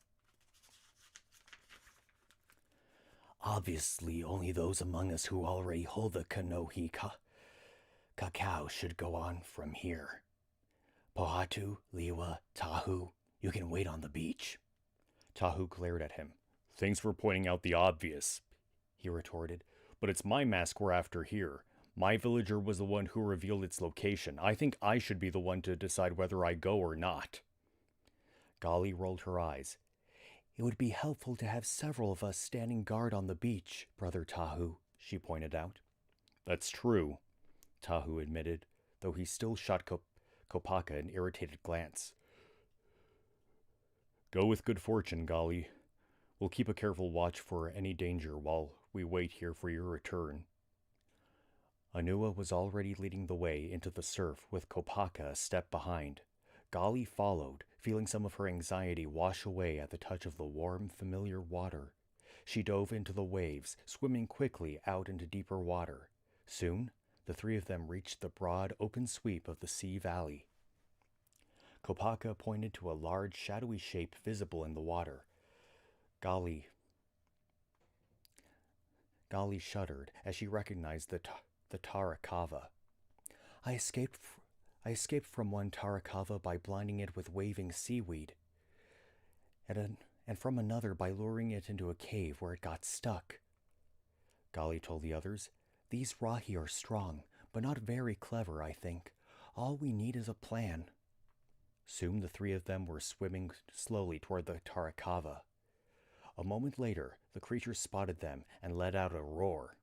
"Obviously, only those among us who already hold the Kanohi Cacao should go on from here. Pohatu, Liwa, Tahu, you can wait on the beach." Tahu glared at him. "Thanks for pointing out the obvious," he retorted. "But it's my mask we're after here. My villager was the one who revealed its location. I think I should be the one to decide whether I go or not." Gali rolled her eyes. "It would be helpful to have several of us standing guard on the beach, Brother Tahu," she pointed out. "That's true," Tahu admitted, though he still shot Kopaka an irritated glance. "Go with good fortune, Gali. We'll keep a careful watch for any danger while we wait here for your return." Onua was already leading the way into the surf with Kopaka a step behind. Gali followed, feeling some of her anxiety wash away at the touch of the warm, familiar water. She dove into the waves, swimming quickly out into deeper water. Soon, the three of them reached the broad, open sweep of the sea valley. Kopaka pointed to a large, shadowy shape visible in the water. Gali shuddered as she recognized the Tarakava. I escaped from one Tarakava by blinding it with waving seaweed, and from another by luring it into a cave where it got stuck," Gali told the others. "These Rahi are strong, but not very clever, I think. All we need is a plan." Soon the three of them were swimming slowly toward the Tarakava. A moment later, the creature spotted them and let out a roar.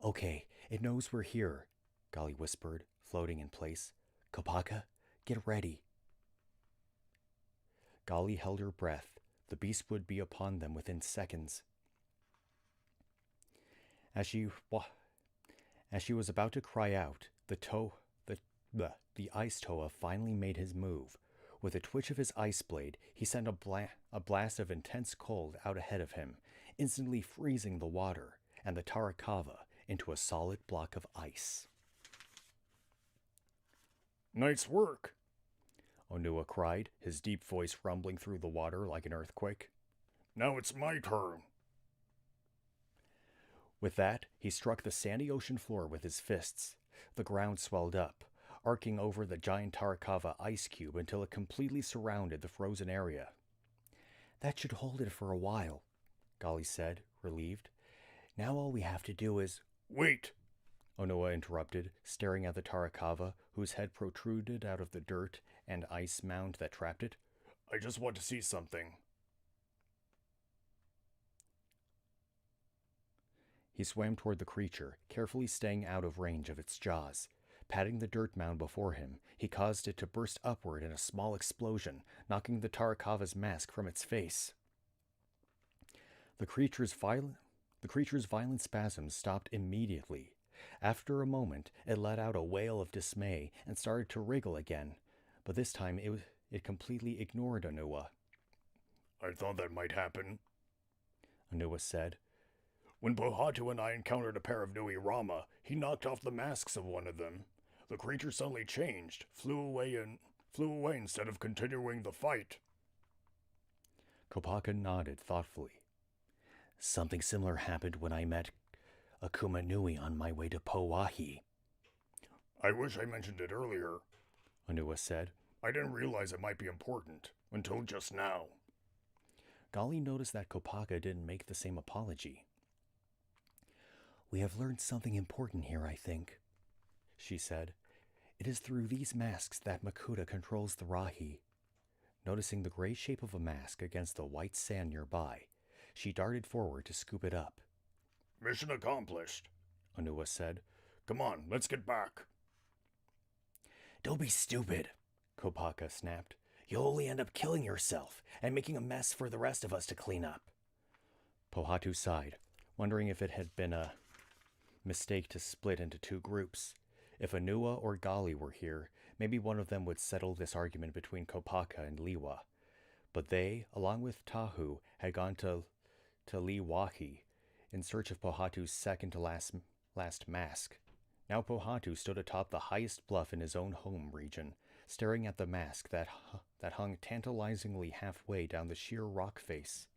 "Okay, it knows we're here," Gali whispered, floating in place. "Kopaka, get ready." Gali held her breath. The beast would be upon them within seconds. As she was about to cry out, the ice Toa finally made his move. With a twitch of his ice blade, he sent a blast of intense cold out ahead of him, instantly freezing the water and the Tarakava into a solid block of ice. "Nice work," Onua cried, his deep voice rumbling through the water like an earthquake. "Now it's my turn." With that, he struck the sandy ocean floor with his fists. The ground swelled up, arcing over the giant Tarakava ice cube until it completely surrounded the frozen area. "That should hold it for a while," Gali said, relieved. "Now all we have to do is—" "Wait!" Onua interrupted, staring at the Tarakava, whose head protruded out of the dirt and ice mound that trapped it. "I just want to see something." He swam toward the creature, carefully staying out of range of its jaws. Patting the dirt mound before him, he caused it to burst upward in a small explosion, knocking the Tarakava's mask from its face. The creature's violent spasms stopped immediately. After a moment, it let out a wail of dismay and started to wriggle again, but this time it completely ignored Anua. I thought that might happen, Anua said. When Pohatu and I encountered a pair of Nui Rama, he knocked off the masks of one of them. The creature suddenly changed, flew away instead of continuing the fight. Kopaka nodded thoughtfully. Something similar happened when I met Akuma Nui on my way to Powahi. I wish I mentioned it earlier, Anua said. I didn't realize it might be important, until just now. Golly noticed that Kopaka didn't make the same apology. We have learned something important here, I think, she said. It is through these masks that Makuta controls the Rahi. Noticing the gray shape of a mask against the white sand nearby, she darted forward to scoop it up. Mission accomplished, Anua said. Come on, let's get back. Don't be stupid, Kopaka snapped. You'll only end up killing yourself and making a mess for the rest of us to clean up. Pohatu sighed, wondering if it had been a mistake to split into two groups. If Anua or Gali were here, maybe one of them would settle this argument between Kopaka and Liwa. But they, along with Tahu, had gone to Liwahi in search of Pohatu's second to last mask. Now Pohatu stood atop the highest bluff in his own home region, staring at the mask that hung tantalizingly halfway down the sheer rock face.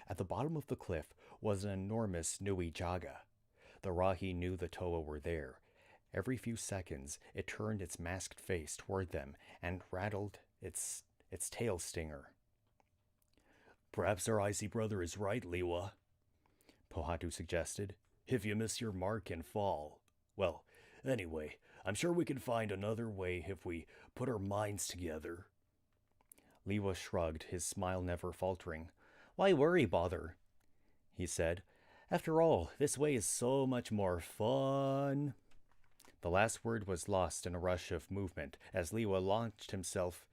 At the bottom of the cliff was an enormous Nui Jaga. The Rahi knew the Toa were there. Every few seconds, it turned its masked face toward them and rattled its tail stinger. Perhaps our icy brother is right, Liwa, Pohatu suggested. If you miss your mark and fall. Well, anyway, I'm sure we can find another way if we put our minds together. Liwa shrugged, his smile never faltering. Why worry, bother? He said. After all, this way is so much more fun. The last word was lost in a rush of movement as Liwa launched himself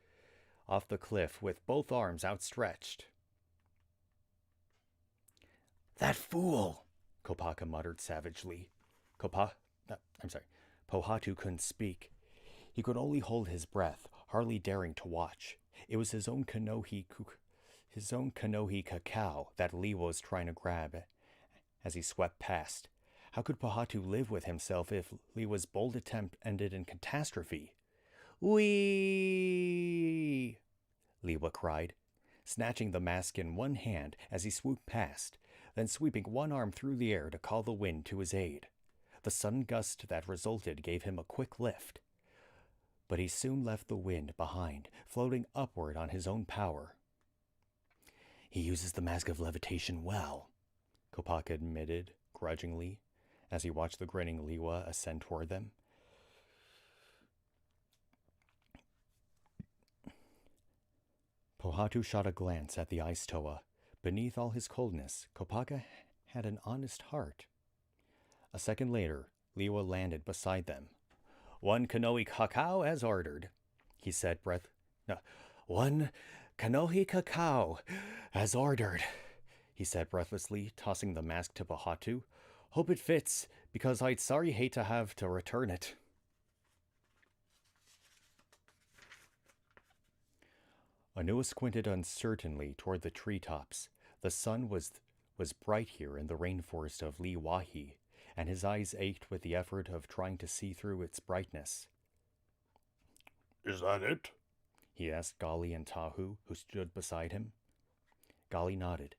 off the cliff with both arms outstretched. That fool! Kopaka muttered savagely. Pohatu couldn't speak. He could only hold his breath, hardly daring to watch. It was his own Kanohi cacao that Liwa was trying to grab as he swept past. How could Pohatu live with himself if Liwa's bold attempt ended in catastrophe? Whee! Liwa cried, snatching the mask in one hand as he swooped past, then sweeping one arm through the air to call the wind to his aid. The sudden gust that resulted gave him a quick lift, but he soon left the wind behind, floating upward on his own power. He uses the mask of levitation well, Kopaka admitted grudgingly, as he watched the grinning Liwa ascend toward them. Pohatu shot a glance at the ice Toa. Beneath all his coldness, Kopaka had an honest heart. A second later, Liwa landed beside them. One Kanohi cacao as ordered, he said One Kanohi cacao as ordered, he said breathlessly, tossing the mask to Pohatu. Hope it fits, because I'd sorry hate to have to return it. Anua squinted uncertainly toward the treetops. The sun was bright here in the rainforest of Liwahi, and his eyes ached with the effort of trying to see through its brightness. Is that it? He asked Gali and Tahu, who stood beside him. Gali nodded.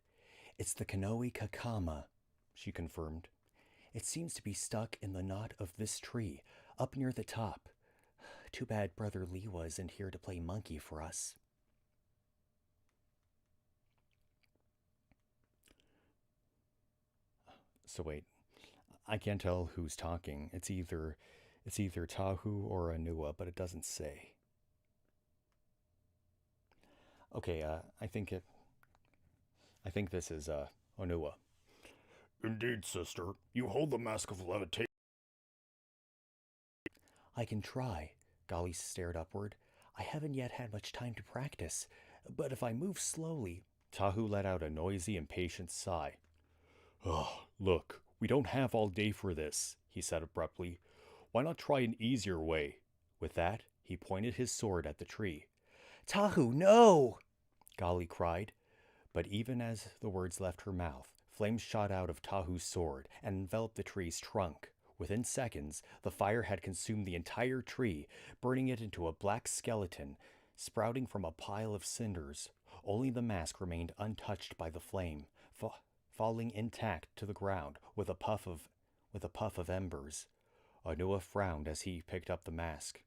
It's the Kanohi Kakama, she confirmed. It seems to be stuck in the knot of this tree, up near the top. Too bad Brother Liwa isn't here to play monkey for us. So wait, I can't tell who's talking. It's either Tahu or Anua, but it doesn't say. Okay, I think this is Anua. Indeed, sister. You hold the mask of levitation. I can try. Gali stared upward. I haven't yet had much time to practice, but if I move slowly... Tahu let out a noisy, impatient sigh. Oh, look, We don't have all day for this, he said abruptly. Why not try an easier way? With that, he pointed his sword at the tree. Tahu, no! Gali cried. But even as the words left her mouth, flames shot out of Tahu's sword and enveloped the tree's trunk. Within seconds, the fire had consumed the entire tree, burning it into a black skeleton, sprouting from a pile of cinders. Only the mask remained untouched by the flame, falling intact to the ground with a puff of embers. Anua frowned as he picked up the mask.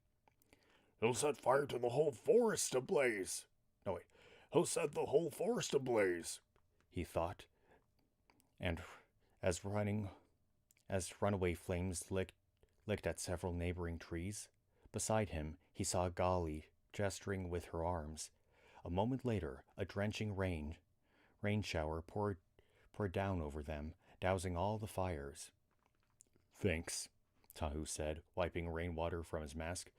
He'll set fire to the whole forest ablaze. No, wait. He'll set the whole forest ablaze, he thought. And as runaway flames licked at several neighboring trees, beside him he saw Gali gesturing with her arms. A moment later, a drenching rain shower poured down over them, dousing all the fires. Thanks, Tahu said, wiping rainwater from his mask.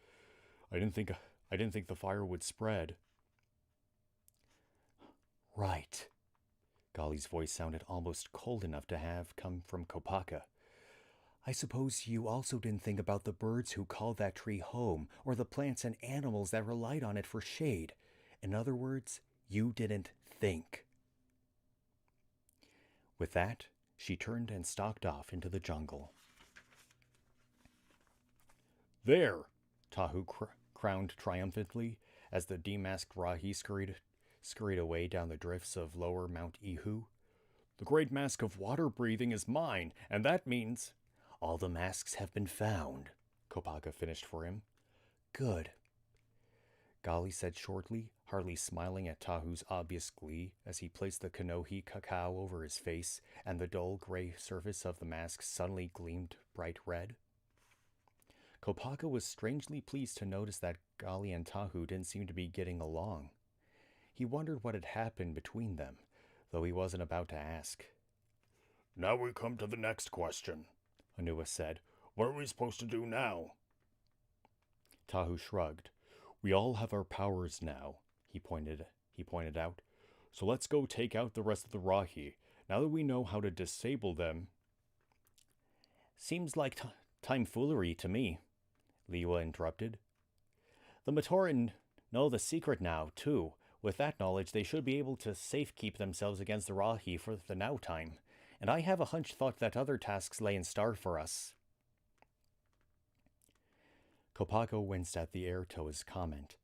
I didn't think the fire would spread. Right. Gali's voice sounded almost cold enough to have come from Kopaka. I suppose you also didn't think about the birds who called that tree home, or the plants and animals that relied on it for shade. In other words, you didn't think. With that, she turned and stalked off into the jungle. There! Tahu crowned triumphantly as the demasked Rahi scurried away down the drifts of lower Mount Ihu. The great mask of water breathing is mine, and that means... All the masks have been found, Kopaka finished for him. Good. Gali said shortly, hardly smiling at Tahu's obvious glee as he placed the Kanohi cacao over his face and the dull gray surface of the mask suddenly gleamed bright red. Kopaka was strangely pleased to notice that Gali and Tahu didn't seem to be getting along. He wondered what had happened between them, though he wasn't about to ask. Now we come to the next question, Anua said. What are we supposed to do now? Tahu shrugged. We all have our powers now, he pointed out. So let's go take out the rest of the Rahi. Now that we know how to disable them... Seems like tomfoolery to me, Liwa interrupted. The Matoran know the secret now, too. With that knowledge, they should be able to safekeep themselves against the Rahi for the now time. And I have a hunch thought that other tasks lay in store for us. Kopaka winced at the Air Toa's comment.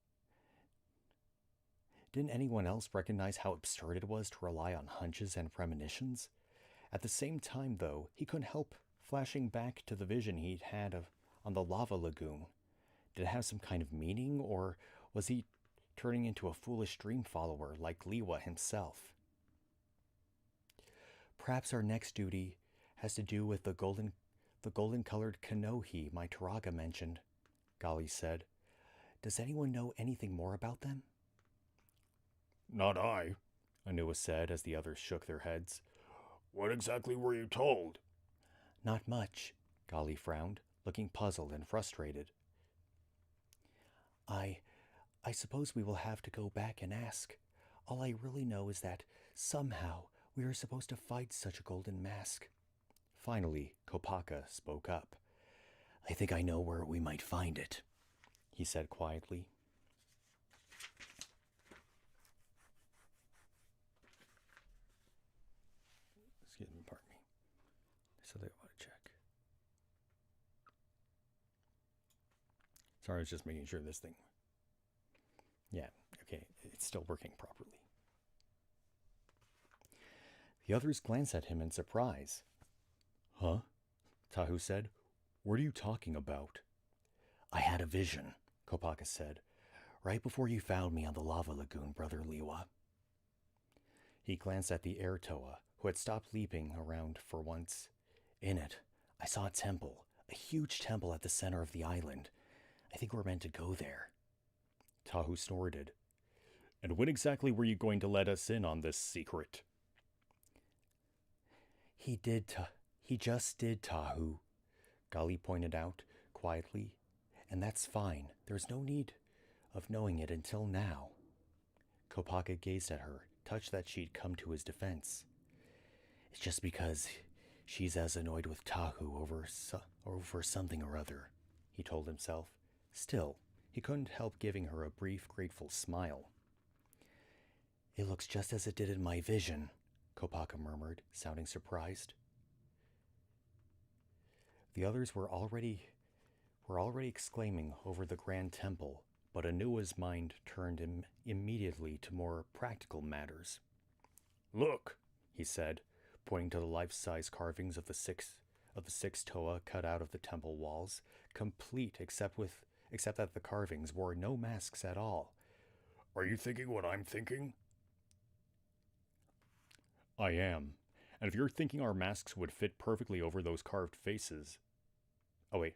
Didn't anyone else recognize how absurd it was to rely on hunches and premonitions? At the same time, though, he couldn't help flashing back to the vision he'd had on the lava lagoon. Did it have some kind of meaning, or was he turning into a foolish dream follower like Liwa himself? Perhaps our next duty has to do with the golden-colored Kanohi my Turaga mentioned, Gali said. Does anyone know anything more about them? Not I, Anua said as the others shook their heads. What exactly were you told? Not much, Gali frowned, looking puzzled and frustrated. I suppose we will have to go back and ask. All I really know is that, somehow, we are supposed to fight such a golden mask. Finally, Kopaka spoke up. I think I know where we might find it, he said quietly. Excuse me, pardon me. So they want to check. Sorry, I was just making sure this thing... Yeah, okay, it's still working properly. The others glanced at him in surprise. Huh? Tahu said. What are you talking about? I had a vision, Kopaka said, right before you found me on the lava lagoon, Brother Liwa. He glanced at the Air Toa, who had stopped leaping around for once. In it, I saw a temple, a huge temple at the center of the island. I think we're meant to go there. Tahu snorted. And when exactly were you going to let us in on this secret? He just did, Tahu, Gali pointed out quietly. And that's fine. There's no need of knowing it until now. Kopaka gazed at her, touched that she'd come to his defense. It's just because She's as annoyed with Tahu over something or other, he told himself. Still, he couldn't help giving her a brief, grateful smile. It looks just as it did in my vision, Kopaka murmured, sounding surprised. The others were already exclaiming over the grand temple, but Anua's mind turned immediately to more practical matters. Look, he said, pointing to the life-size carvings of the six Toa cut out of the temple walls, complete except that the carvings wore no masks at all. Are you thinking what I'm thinking? I am. And if you're thinking our masks would fit perfectly over those carved faces... Oh wait,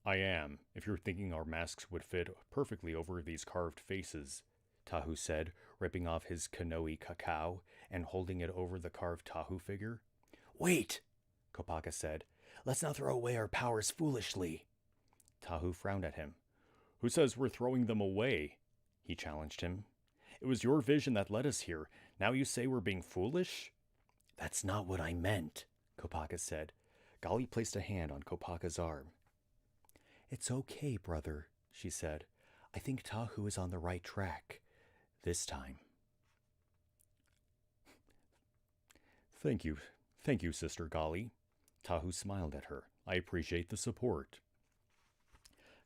I am. If you're thinking our masks would fit perfectly over these carved faces, Tahu said, ripping off his Kanoe cacao and holding it over the carved Tahu figure. Wait, Kopaka said. Let's not throw away our powers foolishly. Tahu frowned at him. Who says we're throwing them away? He challenged him. It was your vision that led us here. Now you say we're being foolish? That's not what I meant, Kopaka said. Gali placed a hand on Kopaka's arm. It's okay, brother, she said. I think Tahu is on the right track. This time. Thank you, Sister Gali. Tahu smiled at her. I appreciate the support.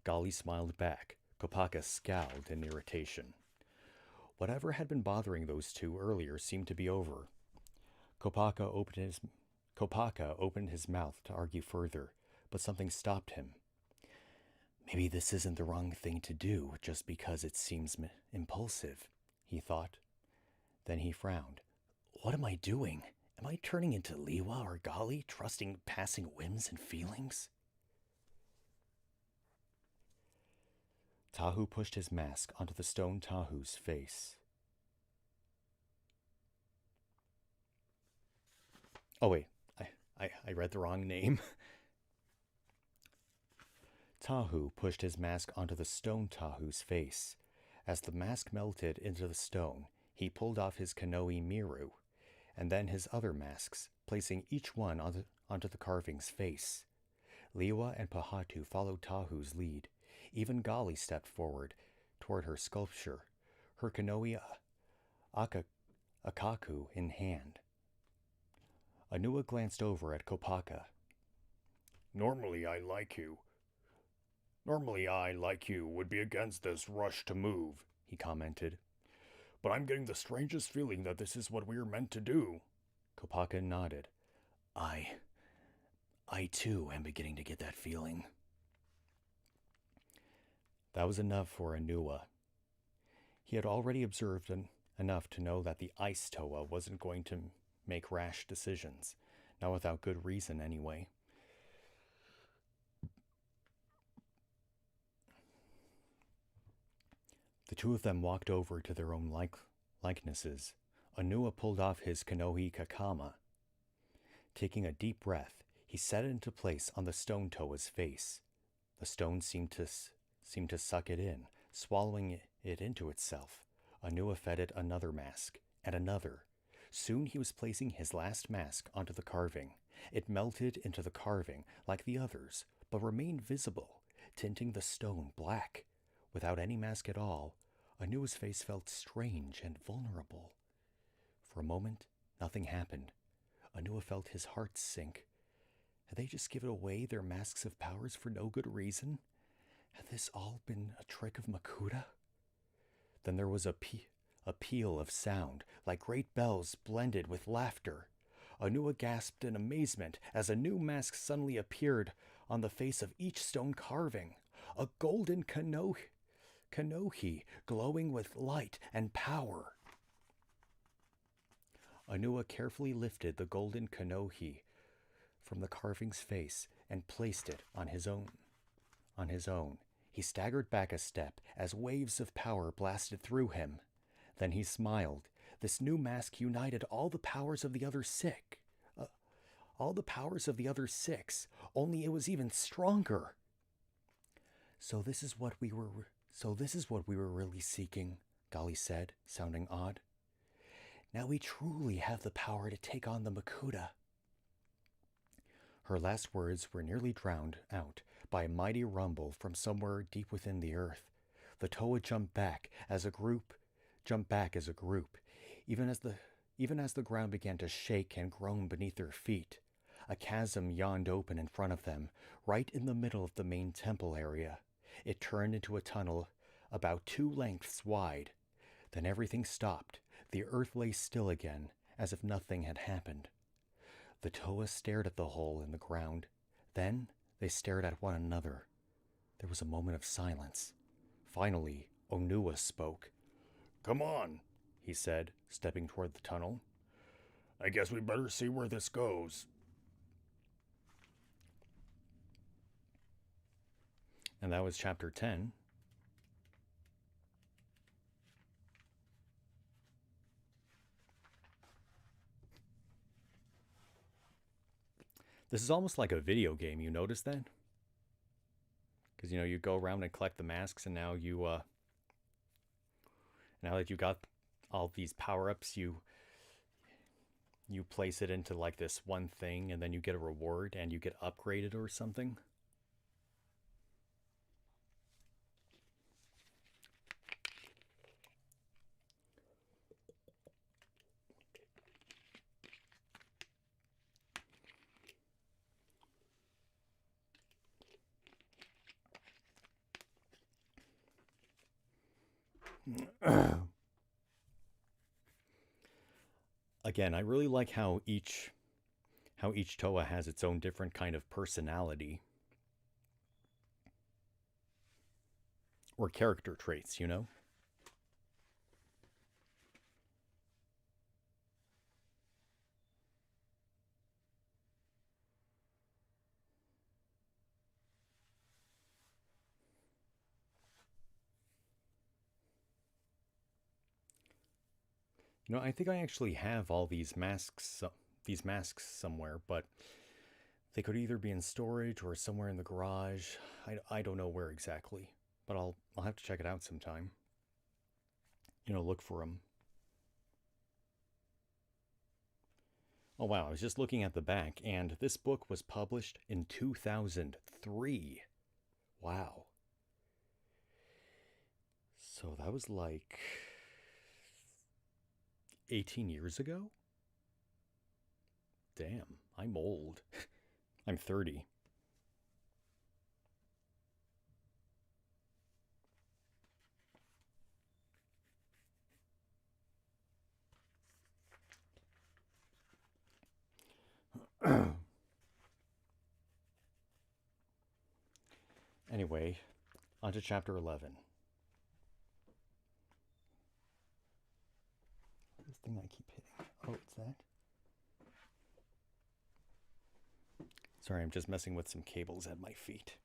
Gali smiled back. Kopaka scowled in irritation. Whatever had been bothering those two earlier seemed to be over. Kopaka opened his mouth to argue further, but something stopped him. Maybe this isn't the wrong thing to do just because it seems impulsive, he thought. Then he frowned. What am I doing? Am I turning into Liwa or Gali, trusting passing whims and feelings? Tahu pushed his mask onto the stone Tahu's face. Oh wait, I read the wrong name. Tahu pushed his mask onto the stone Tahu's face. As the mask melted into the stone, he pulled off his Kanoe Miru, and then his other masks, placing each one onto the carving's face. Liwa and Pahatu followed Tahu's lead. Even Gali stepped forward toward her sculpture, her Kanoe Akaku in hand. Anua glanced over at Kopaka. Normally I, like you, would be against this rush to move, he commented. But I'm getting the strangest feeling that this is what we are meant to do. Kopaka nodded. I too am beginning to get that feeling. That was enough for Anua. He had already observed enough to know that the Ice Toa wasn't going to make rash decisions, not without good reason anyway. The two of them walked over to their own likenesses. Anua pulled off his Kanoe Kakama. Taking a deep breath, he set it into place on the stone Toa's face. The stone seemed to suck it in, swallowing it into itself. Anua fed it another mask, and another. Soon he was placing his last mask onto the carving. It melted into the carving like the others, but remained visible, tinting the stone black. Without any mask at all, Anua's face felt strange and vulnerable. For a moment, nothing happened. Anua felt his heart sink. Had they just given away their masks of powers for no good reason? Had this all been a trick of Makuta? Then there was a peal of sound, like great bells blended with laughter. Anua gasped in amazement as a new mask suddenly appeared on the face of each stone carving. A golden Kanoe, glowing with light and power. Anua carefully lifted the golden Kanoe from the carving's face and placed it on his own. He staggered back a step as waves of power blasted through him. Then he smiled. This new mask united all the powers of the other six. Only it was even stronger. So this is what we were really seeking, Gali said, sounding odd. Now we truly have the power to take on the Makuta. Her last words were nearly drowned out by a mighty rumble from somewhere deep within the earth. The Toa jumped back as a group, even as the ground began to shake and groan beneath their feet. A chasm yawned open in front of them, right in the middle of the main temple area. It turned into a tunnel about 2 lengths wide. Then everything stopped. The earth lay still again, as if nothing had happened. The Toa stared at the hole in the ground. Then they stared at one another. There was a moment of silence. Finally, Onua spoke. "Come on," he said, stepping toward the tunnel. "I guess we better see where this goes." And that was chapter 10. This is almost like a video game, you notice that? Because, you go around and collect the masks, and now now that you got all these power-ups, you place it into like this one thing, and then you get a reward, and you get upgraded or something. Again, I really like how each Toa has its own different kind of personality or character traits, I think I actually have all these masks somewhere, but they could either be in storage or somewhere in the garage. I don't know where exactly, but I'll have to check it out sometime. Look for them. Oh wow, I was just looking at the back, and this book was published in 2003. Wow. So that was like 18 years ago? Damn, I'm old. I'm 30. Anyway, on to chapter 11. This thing I keep hitting. Oh, it's that? Sorry, I'm just messing with some cables at my feet.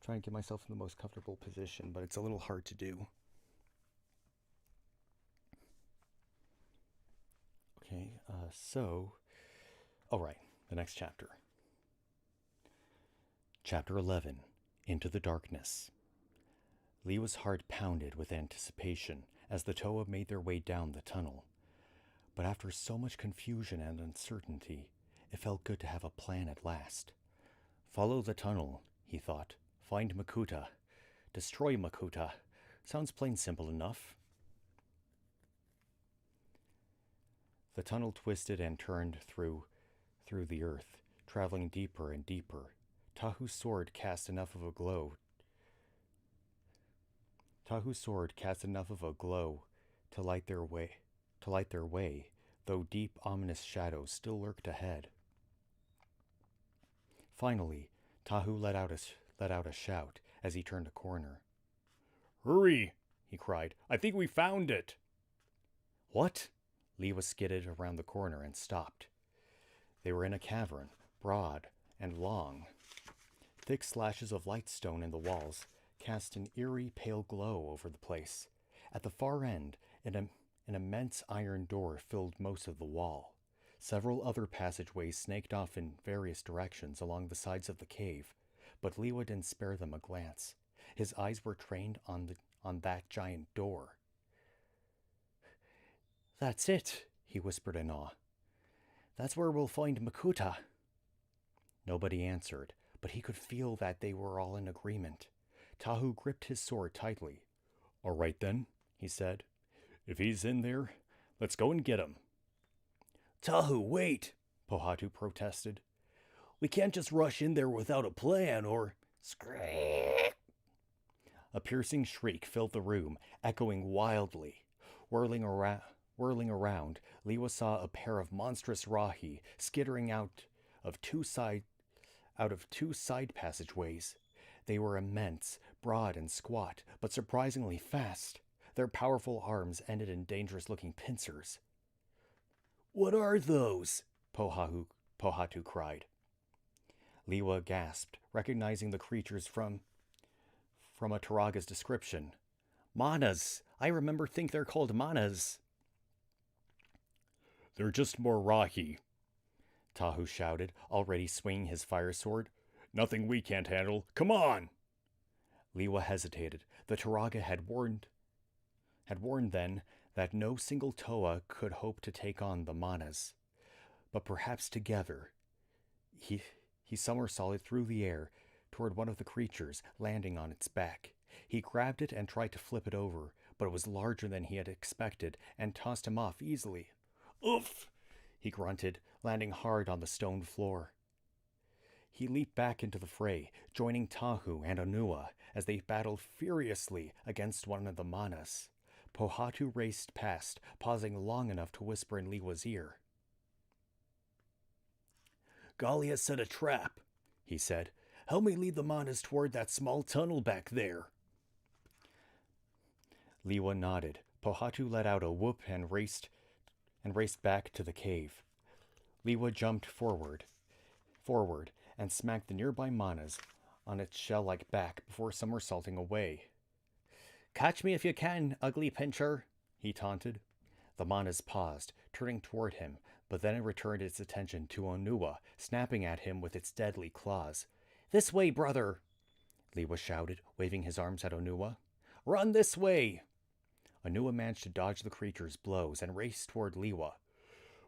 Trying to get myself in the most comfortable position, but it's a little hard to do. Okay, all right, the next chapter. Chapter 11, Into the Darkness. Liwa's heart pounded with anticipation as the Toa made their way down the tunnel. But after so much confusion and uncertainty, it felt good to have a plan at last. Follow the tunnel, he thought. Find Makuta. Destroy Makuta. Sounds plain simple enough. The tunnel twisted and turned through the earth, traveling deeper and deeper. Tahu's sword cast enough of a glow to light their way, though deep, ominous shadows still lurked ahead. Finally, Tahu let out a shout as he turned a corner. "Hurry!" he cried. "I think we found it!" What? Liwa skidded around the corner and stopped. They were in a cavern, broad and long. Thick slashes of lightstone in the walls cast an eerie pale glow over the place. At the far end, an immense iron door filled most of the wall. Several other passageways snaked off in various directions along the sides of the cave, but Liwa didn't spare them a glance. His eyes were trained on that giant door. "That's it," he whispered in awe. "That's where we'll find Makuta." Nobody answered, but he could feel that they were all in agreement. Tahu gripped his sword tightly. "All right then," he said. "If he's in there, let's go and get him." "Tahu, wait!" Pohatu protested. "We can't just rush in there without a plan, or—" Scream! A piercing shriek filled the room, echoing wildly. Whirling around, Liwa saw a pair of monstrous rahi skittering out of two side passageways. They were immense, broad and squat, but surprisingly fast. Their powerful arms ended in dangerous-looking pincers. "What are those?" Pohatu cried. Liwa gasped, recognizing the creatures from a Taraga's description. "Manas! I think they're called manas." "They're just more rahi," Tahu shouted, already swinging his fire sword. "Nothing we can't handle. Come on!" Liwa hesitated. The Taraga had warned then that no single Toa could hope to take on the manas. But perhaps together. He somersaulted through the air toward one of the creatures, landing on its back. He grabbed it and tried to flip it over, but it was larger than he had expected and tossed him off easily. "Oof!" he grunted, landing hard on the stone floor. He leaped back into the fray, joining Tahu and Onua as they battled furiously against one of the manas. Pohatu raced past, pausing long enough to whisper in Liwa's ear. "Gali has set a trap," he said. "Help me lead the manas toward that small tunnel back there." Liwa nodded. Pohatu let out a whoop and raced back to the cave. Liwa jumped forward, and smacked the nearby manas on its shell-like back before somersaulting away. "Catch me if you can, ugly pincher," he taunted. The manas paused, turning toward him, but then it returned its attention to Onua, snapping at him with its deadly claws. "This way, brother!" Liwa shouted, waving his arms at Onua. "Run this way!" Onua managed to dodge the creature's blows and raced toward Liwa.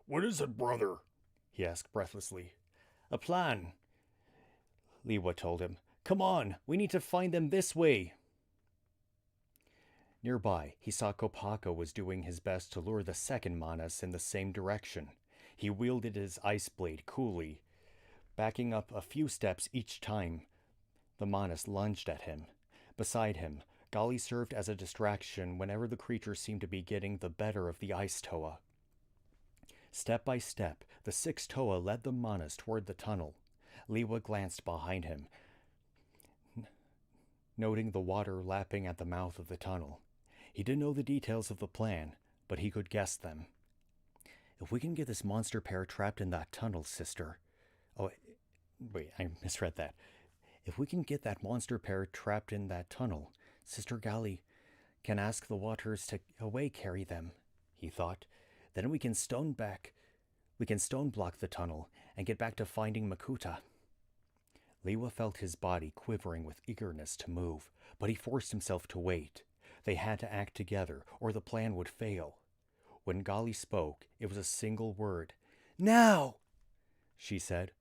"What is it, brother?" he asked breathlessly. "A plan," Liwa told him. "Come on, we need to find them this way." Nearby, he saw Kopaka was doing his best to lure the second manas in the same direction. He wielded his ice blade coolly, backing up a few steps each time the manas lunged at him. Beside him, Gali served as a distraction whenever the creature seemed to be getting the better of the ice Toa. Step by step, the 6 Toa led the manas toward the tunnel. Liwa glanced behind him, noting the water lapping at the mouth of the tunnel. He didn't know the details of the plan, but he could guess them. "If we can get this monster pair trapped in that tunnel, sister..." Oh, wait, I misread that. "If we can get that monster pair trapped in that tunnel, Sister Gali can ask the waters to away carry them," he thought. "Then we can stone block the tunnel and get back to finding Makuta." Liwa felt his body quivering with eagerness to move, but he forced himself to wait. They had to act together, or the plan would fail. When Gali spoke, it was a single word. "Now!" she said.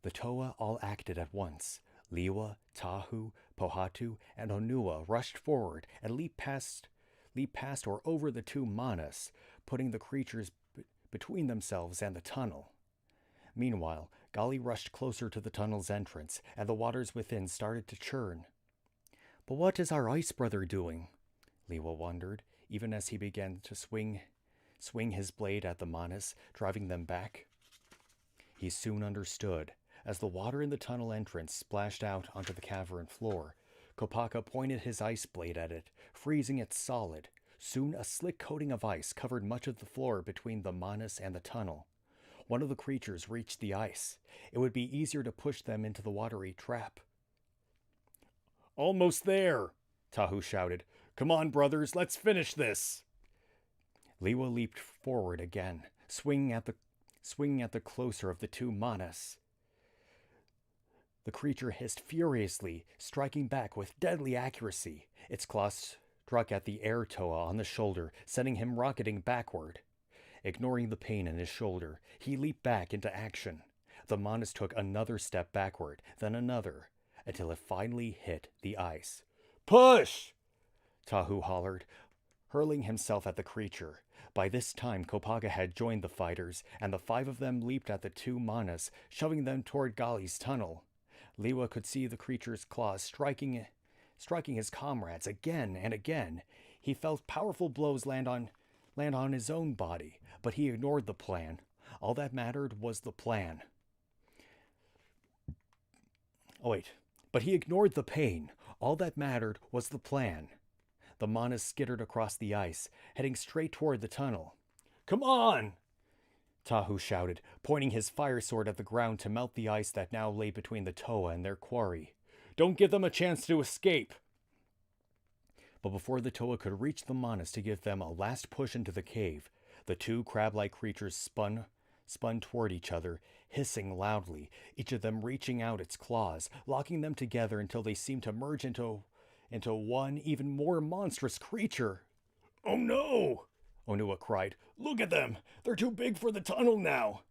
The Toa all acted at once. Liwa, Tahu, Pohatu, and Onua rushed forward and leaped past or over the 2 manas, putting the creatures between themselves and the tunnel. Meanwhile, Gali rushed closer to the tunnel's entrance, and the waters within started to churn. "But what is our ice brother doing?" Liwa wondered, even as he began to swing his blade at the manas, driving them back. He soon understood. As the water in the tunnel entrance splashed out onto the cavern floor, Kopaka pointed his ice blade at it, freezing it solid. Soon a slick coating of ice covered much of the floor between the manas and the tunnel. One of the creatures reached the ice. It would be easier to push them into the watery trap. "Almost there!" Tahu shouted. "Come on, brothers, let's finish this!" Liwa leaped forward again, swinging at the closer of the 2 manas. The creature hissed furiously, striking back with deadly accuracy. Its claws struck at the air Toa on the shoulder, sending him rocketing backward. Ignoring the pain in his shoulder, he leaped back into action. the Manas took another step backward, then another, until it finally hit the ice. "Push!" Tahu hollered, hurling himself at the creature. By this time, Kopaka had joined the fighters, and the 5 of them leaped at the 2 Manas, shoving them toward Gali's tunnel. Liwa could see the creature's claws striking his comrades again and again. He felt powerful blows land on his own body, but he ignored the plan. All that mattered was the plan. But he ignored the pain. All that mattered was the plan. The Manas skittered across the ice, heading straight toward the tunnel. "Come on!" Tahu shouted, pointing his fire sword at the ground to melt the ice that now lay between the Toa and their quarry. "Don't give them a chance to escape!" But before the Toa could reach the Manas to give them a last push into the cave, the 2 crab-like creatures spun toward each other, hissing loudly, each of them reaching out its claws, locking them together until they seemed to merge into one even more monstrous creature. "Oh no!" Onua cried. "Look at them! They're too big for the tunnel now!"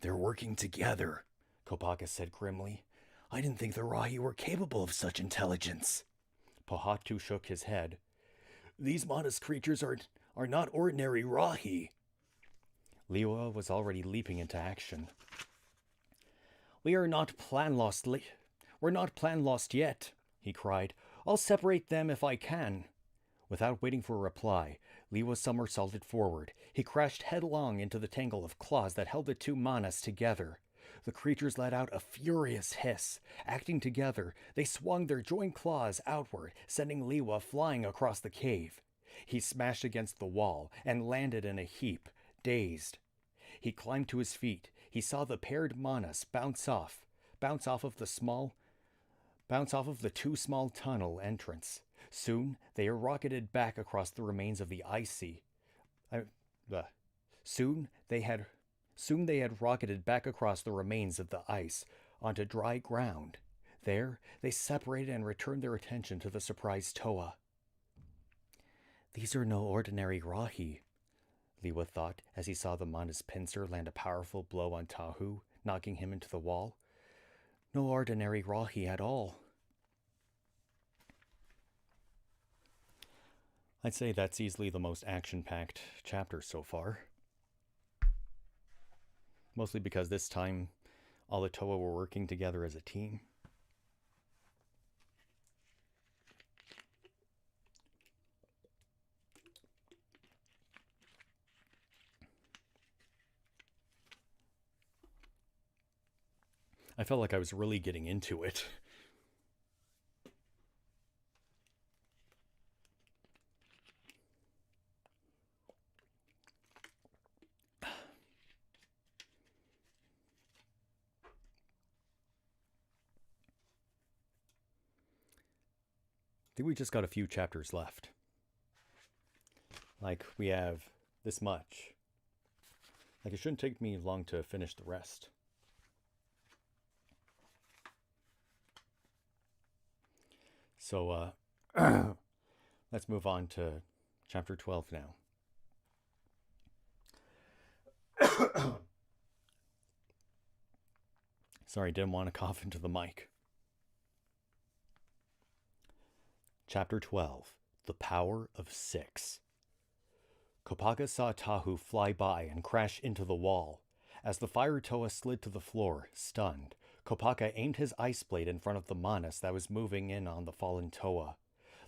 "They're working together," Kopaka said grimly. "I didn't think the Rahi were capable of such intelligence." Pohatu shook his head. "These Manas creatures are not ordinary Rahi." Liwa was already leaping into action. We're not plan lost yet," he cried. "I'll separate them if I can." Without waiting for a reply, Liwa somersaulted forward. He crashed headlong into the tangle of claws that held the 2 Manas together. The creatures let out a furious hiss. Acting together, they swung their joined claws outward, sending Liwa flying across the cave. He smashed against the wall and landed in a heap, dazed. He climbed to his feet. He saw the paired Manas bounce off of the 2 small tunnel entrance. Soon they had rocketed back across the remains of the ice onto dry ground. There, they separated and returned their attention to the surprised Toa. "These are no ordinary Rahi," Liwa thought as he saw the Manas pincer land a powerful blow on Tahu, knocking him into the wall. "No ordinary Rahi at all." I'd say that's easily the most action-packed chapter so far. Mostly because this time, all the Toa were working together as a team. I felt like I was really getting into it. I think we just got a few chapters left. Like, we have this much. Like, it shouldn't take me long to finish the rest. So, let's move on to chapter 12 now. Sorry, didn't want to cough into the mic. Chapter 12, The Power of 6. Kopaka saw Tahu fly by and crash into the wall. As the fire Toa slid to the floor, stunned, Kopaka aimed his ice blade in front of the Manas that was moving in on the fallen Toa.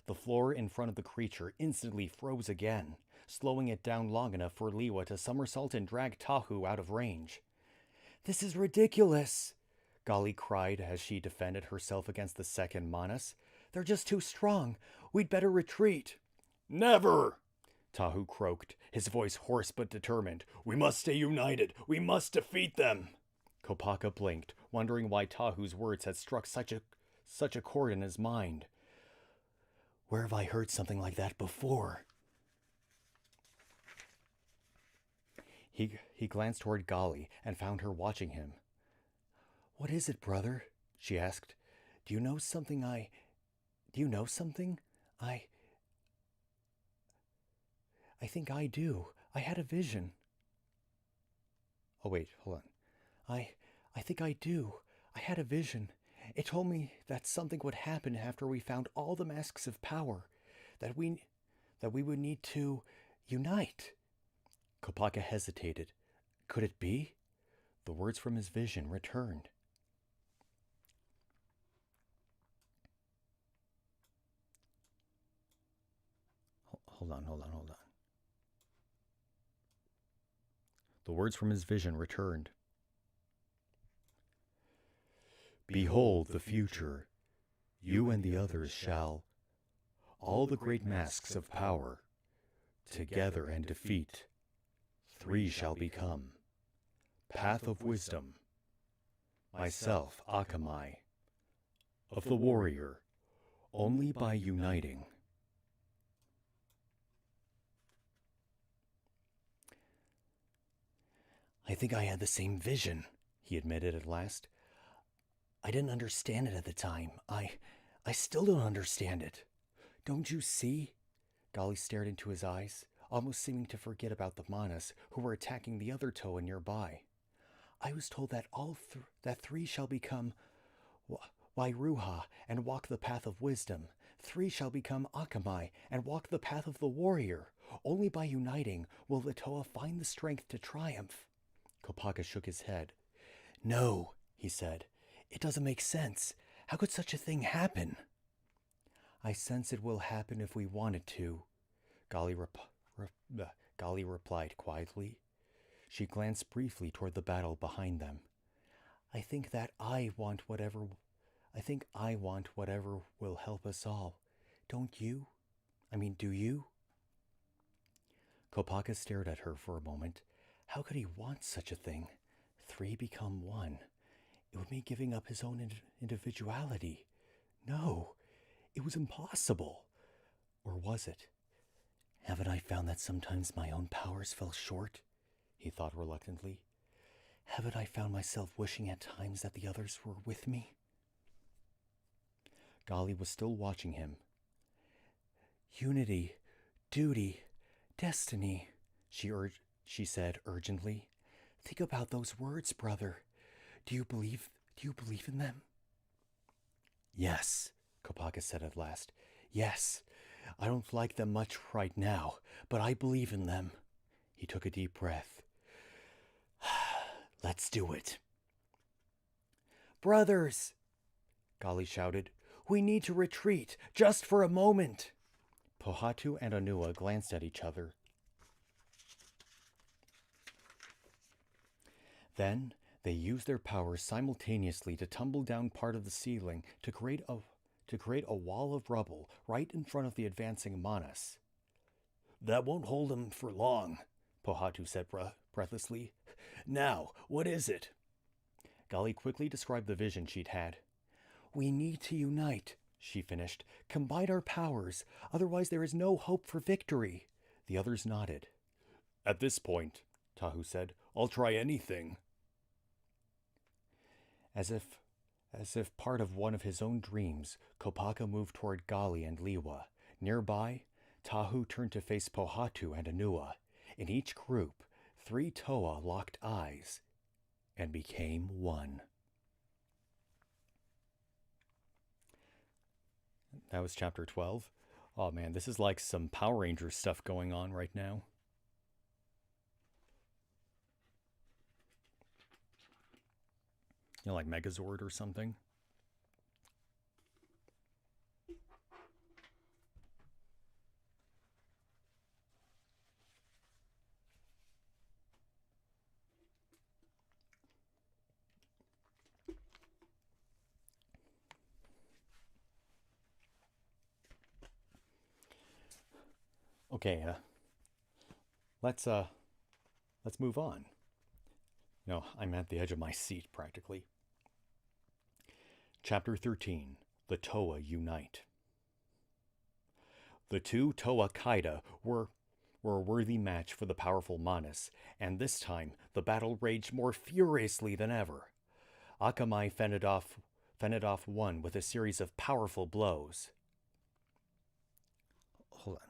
The floor in front of the creature instantly froze again, slowing it down long enough for Liwa to somersault and drag Tahu out of range. "This is ridiculous," Gali cried as she defended herself against the second Manas. "They're just too strong. We'd better retreat." "Never!" Tahu croaked, his voice hoarse but determined. "We must stay united. We must defeat them." Kopaka blinked, wondering why Tahu's words had struck such a chord in his mind. Where have I heard something like that before? He glanced toward Gali and found her watching him. "What is it, brother?" she asked. Do you know something? I think I do. I had a vision." "Oh, wait, hold on. I think I do. I had a vision. It told me that something would happen after we found all the masks of power, that we would need to unite. Kopaka hesitated. Could it be? The words from his vision returned. Hold on. The words from his vision returned. Behold the future. You and the others shall, all the great masks of power, together and defeat. 3 shall become. Path of wisdom. Myself, Akamai. Of the warrior, only by uniting. I think I had the same vision, he admitted at last. I didn't understand it at the time. I still don't understand it. Don't you see? Golly stared into his eyes, almost seeming to forget about the Manas who were attacking the other Toa nearby. I was told that that 3 shall become Wairuha and walk the path of wisdom. 3 shall become Akamai and walk the path of the warrior. Only by uniting will the Toa find the strength to triumph. Kopaka shook his head. No, he said. It doesn't make sense. How could such a thing happen? I sense it will happen if we want it to, Golly replied quietly. She glanced briefly toward the battle behind them. I think I want whatever will help us all. Don't you? Do you? Kopaka stared at her for a moment. How could he want such a thing? 3 become 1. It would mean giving up his own individuality. No, it was impossible. Or was it? Haven't I found that sometimes my own powers fell short? He thought reluctantly. Haven't I found myself wishing at times that the others were with me? Golly was still watching him. Unity, duty, destiny, she said urgently. Think about those words, brother. Do you believe in them? Yes, Kopaka said at last. Yes, I don't like them much right now, but I believe in them. He took a deep breath. Let's do it. Brothers, Golly shouted, we need to retreat, just for a moment. Pohatu and Anua glanced at each other. Then they used their powers simultaneously to tumble down part of the ceiling to create a wall of rubble right in front of the advancing Manas. That won't hold them for long, Pohatu said breathlessly. Now, what is it? Golly quickly described the vision she'd had. We need to unite, she finished. Combine our powers, otherwise there is no hope for victory. The others nodded. At this point, Tahu said, I'll try anything. As if part of one of his own dreams, Kopaka moved toward Golly and Liwa. Nearby, Tahu turned to face Pohatu and Anua. In each group, 3 Toa locked eyes and became one. That was chapter 12. Oh man, this is like some Power Rangers stuff going on right now. You know, like Megazord or something. Okay, let's move on. No, I'm at the edge of my seat practically. Chapter 13, The Toa Unite. The 2 Toa Kaida were a worthy match for the powerful Manas, and this time the battle raged more furiously than ever. Akamai fended off one with a series of powerful blows. Hold on.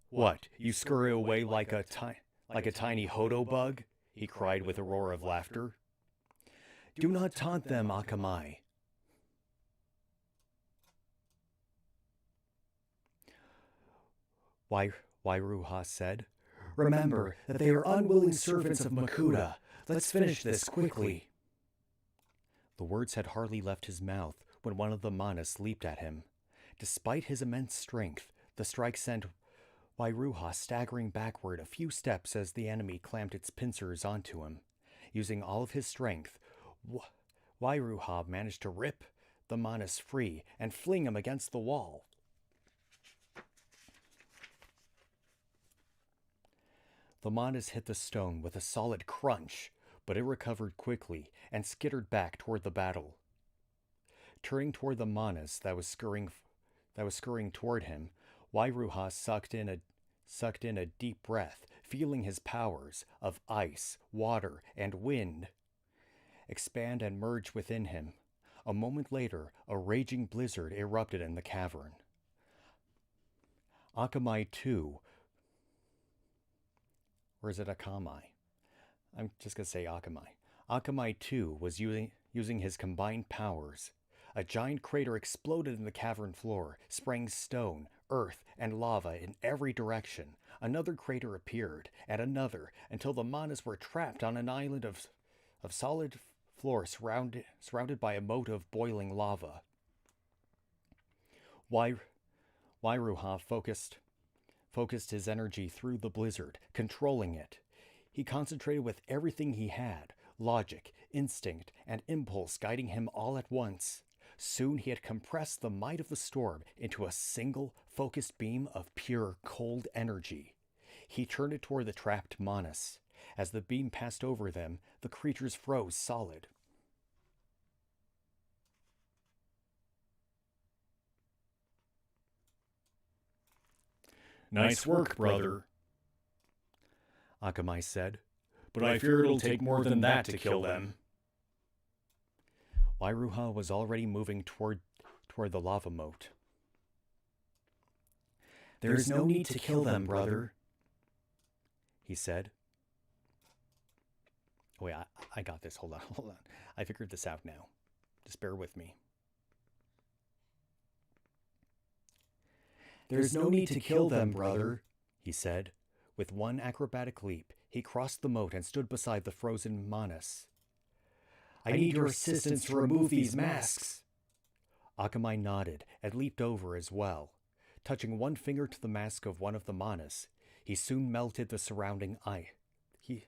What? You scurry away like a like a tiny hodo bug? He cried with a roar of laughter. Do not taunt them, Akamai. Wairuha said. Remember that they are unwilling servants of Makuta. Let's finish this quickly. The words had hardly left his mouth when one of the Manas leaped at him. Despite his immense strength, the strike sent Wairuha staggering backward a few steps as the enemy clamped its pincers onto him. Using all of his strength, Wairuha managed to rip the Manas free and fling him against the wall. The Manas hit the stone with a solid crunch, but it recovered quickly and skittered back toward the battle. Turning toward the Manas that was scurrying toward him, Wairuha sucked in a deep breath, feeling his powers of ice, water, and wind expand and merge within him. A moment later, a raging blizzard erupted in the cavern. Akamai too. Or is it Akamai? I'm just going to say Akamai. Akamai too was using his combined powers. A giant crater exploded in the cavern floor, spraying stone, earth, and lava in every direction. Another crater appeared, and another, until the Manas were trapped on an island of solid floor surrounded by a moat of boiling lava. Wairuha focused his energy through the blizzard, controlling it. He concentrated with everything he had, logic, instinct, and impulse guiding him all at once. Soon he had compressed the might of the storm into a single, focused beam of pure, cold energy. He turned it toward the trapped Manas. As the beam passed over them, the creatures froze solid. Nice work, brother, Akamai said. but I fear it'll take more than that to kill them. Wairuha was already moving toward the lava moat. There is no need to kill them, brother, he said. Oh, wait, I got this. Hold on. I figured this out now. Just bear with me. There's no need to kill them, brother, he said. With one acrobatic leap, he crossed the moat and stood beside the frozen Manas. I need your assistance to remove these masks. Akamai nodded and leaped over as well. Touching one finger to the mask of one of the Manas, he soon melted the surrounding ice. He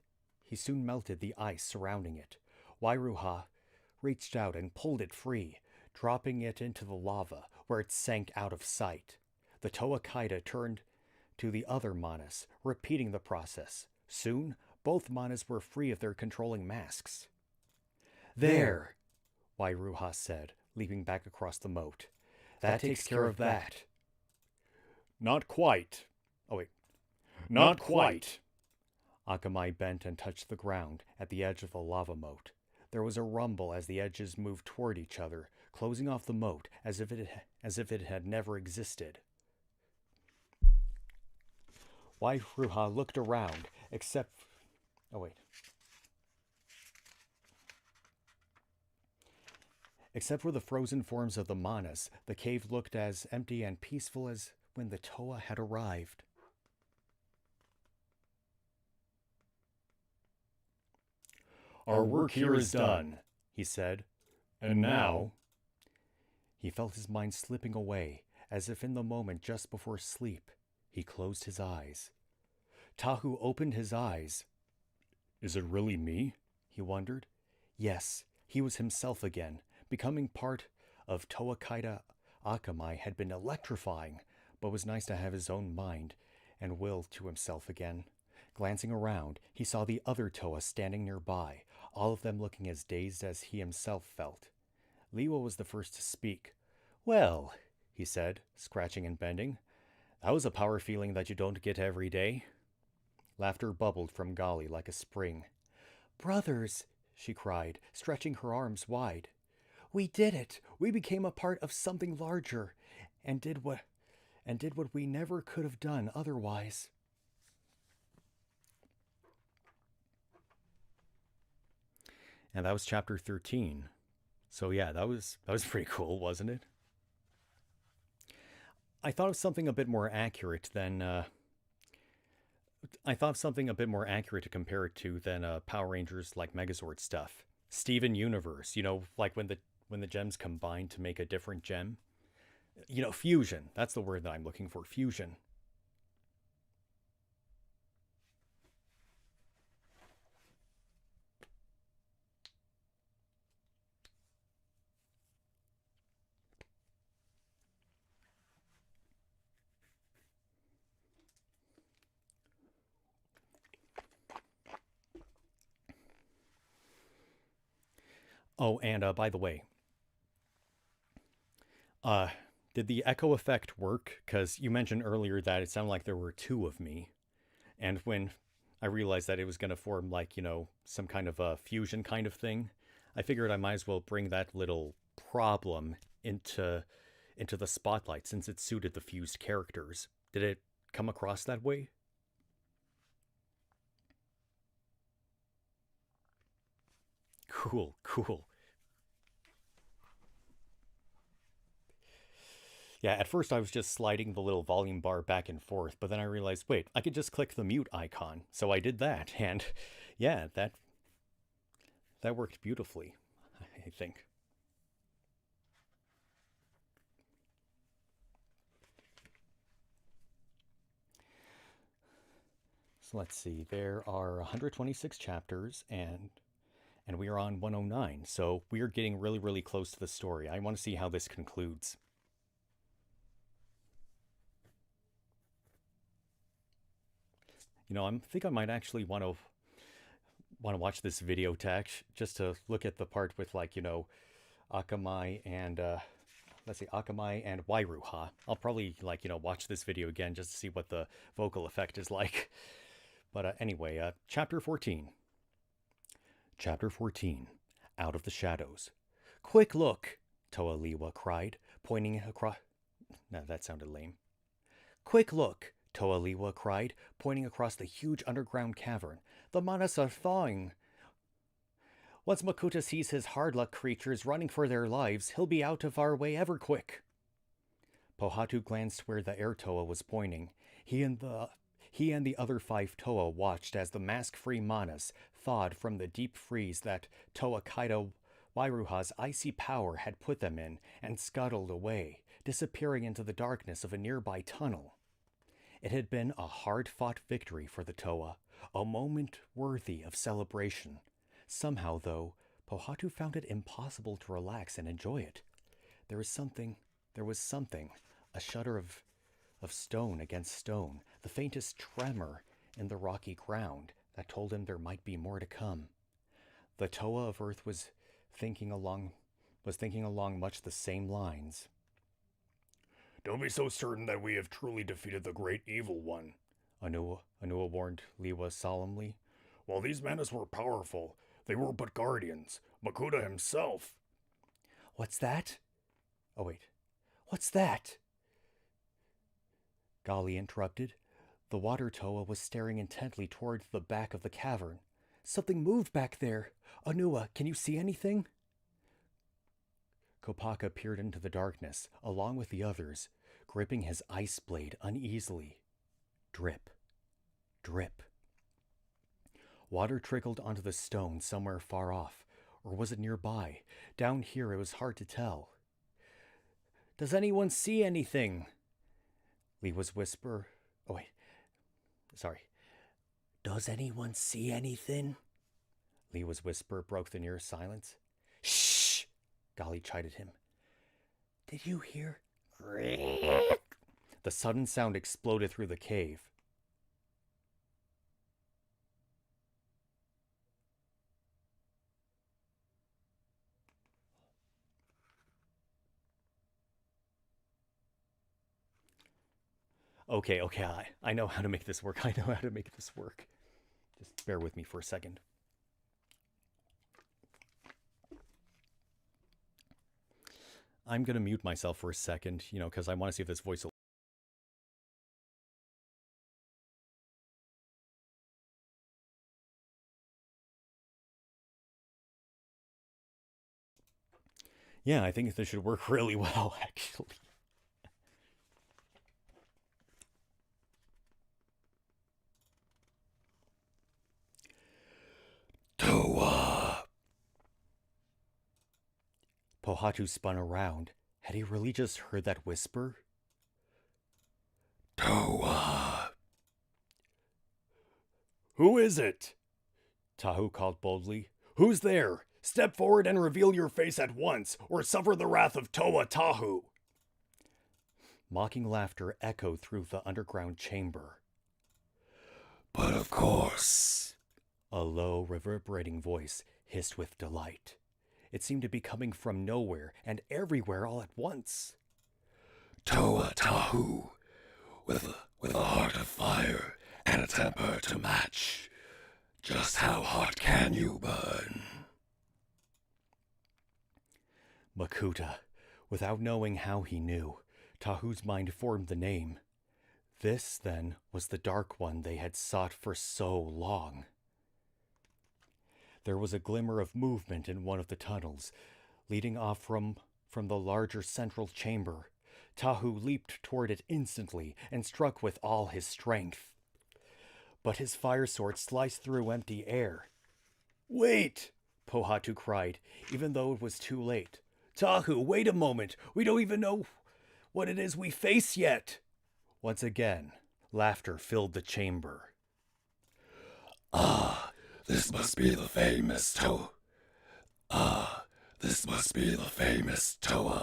soon melted the ice surrounding it. Wairuha reached out and pulled it free, dropping it into the lava, where it sank out of sight. The Toa turned to the other Manas, repeating the process. Soon, both Manas were free of their controlling masks. There, Wairuha said, leaping back across the moat. That takes care of that. Not quite. Oh, wait. Not quite. Akamai bent and touched the ground at the edge of the lava moat. There was a rumble as the edges moved toward each other, closing off the moat as if it had never existed. Wairuha looked around, except for the frozen forms of the Manas, the cave looked as empty and peaceful as when the Toa had arrived. Our work here is done, he said. And now... He felt his mind slipping away, as if in the moment just before sleep. He closed his eyes. Tahu opened his eyes. Is it really me? He wondered. Yes, he was himself again. Becoming part of Toa Akamai had been electrifying, but was nice to have his own mind and will to himself again. Glancing around, he saw the other Toa standing nearby, all of them looking as dazed as he himself felt. Liwa was the first to speak. Well, he said, scratching and bending, that was a power feeling that you don't get every day. Laughter bubbled from Gali like a spring. Brothers, she cried, stretching her arms wide. We did it! We became a part of something larger, and did what we never could have done otherwise. And that was chapter 13. So yeah, that was pretty cool, wasn't it? I thought of something a bit more accurate than to compare it to than Power Rangers like Megazord stuff. Steven Universe, like when the gems combine to make a different gem. Fusion. That's the word that I'm looking for. Fusion. Oh, and by the way, did the echo effect work? Because you mentioned earlier that it sounded like there were two of me. And when I realized that it was going to form like, some kind of a fusion kind of thing, I figured I might as well bring that little problem into the spotlight since it suited the fused characters. Did it come across that way? Cool, cool. Yeah, at first I was just sliding the little volume bar back and forth, but then I realized, wait, I could just click the mute icon. So I did that, and yeah, that worked beautifully, I think. So let's see, there are 126 chapters, and we are on 109, so we are getting really, really close to the story. I want to see how this concludes. I think I might actually want to watch this video text just to look at the part with Akamai and Akamai and Wairuha. I'll probably watch this video again just to see what the vocal effect is like. But anyway, chapter 14. Chapter 14. Out of the Shadows. Quick look, Toa Liwa cried, pointing across. No, that sounded lame. Quick look, Toa Liwa cried, pointing across the huge underground cavern. The manas are thawing. Once Makuta sees his hard luck creatures running for their lives, he'll be out of our way ever quick. Pohatu glanced where the air Toa was pointing. He and the other 5 Toa watched as the mask-free manas thawed from the deep freeze that Toa Kaida Wairuha's icy power had put them in and scuttled away, disappearing into the darkness of a nearby tunnel. It had been a hard-fought victory for the Toa, a moment worthy of celebration. Somehow, though, Pohatu found it impossible to relax and enjoy it. There was something, a shudder of stone against stone, the faintest tremor in the rocky ground that told him there might be more to come. The Toa of Earth was thinking along much the same lines. Don't be so certain that we have truly defeated the great evil one, Anua warned Liwa solemnly. While these manas were powerful, they were but guardians. Makuta himself. What's that? Oh wait, what's that? Gali interrupted. The water Toa was staring intently toward the back of the cavern. Something moved back there. Anua, can you see anything? Kopaka peered into the darkness, along with the others, gripping his ice blade uneasily. Drip. Drip. Water trickled onto the stone somewhere far off, or was it nearby? Down here it was hard to tell. Does anyone see anything? Liwa's whisper. Oh, wait. Sorry. Does anyone see anything? Liwa's whisper broke the near silence. Shh! Gali chided him. Did you hear? The sudden sound exploded through the cave. Okay, I know how to make this work. Just bear with me for a second. I'm going to mute myself for a second, because I want to see if this voice will Yeah, I think this should work really well, actually. Toa! Pohatu spun around. Had he really just heard that whisper? Toa! Who is it? Tahu called boldly. Who's there? Step forward and reveal your face at once, or suffer the wrath of Toa Tahu. Mocking laughter echoed through the underground chamber. But of course. A low, reverberating voice hissed with delight. It seemed to be coming from nowhere and everywhere all at once. Toa Tahu, with a heart of fire and a temper to match. Just how hot can you burn? Makuta, without knowing how he knew, Tahu's mind formed the name. This, then, was the Dark One they had sought for so long. There was a glimmer of movement in one of the tunnels, leading off from the larger central chamber. Tahu leaped toward it instantly and struck with all his strength. But his fire sword sliced through empty air. "Wait!" Pohatu cried, even though it was too late. "Tahu, wait a moment! We don't even know what it is we face yet!" Once again, laughter filled the chamber. This must be the famous Toa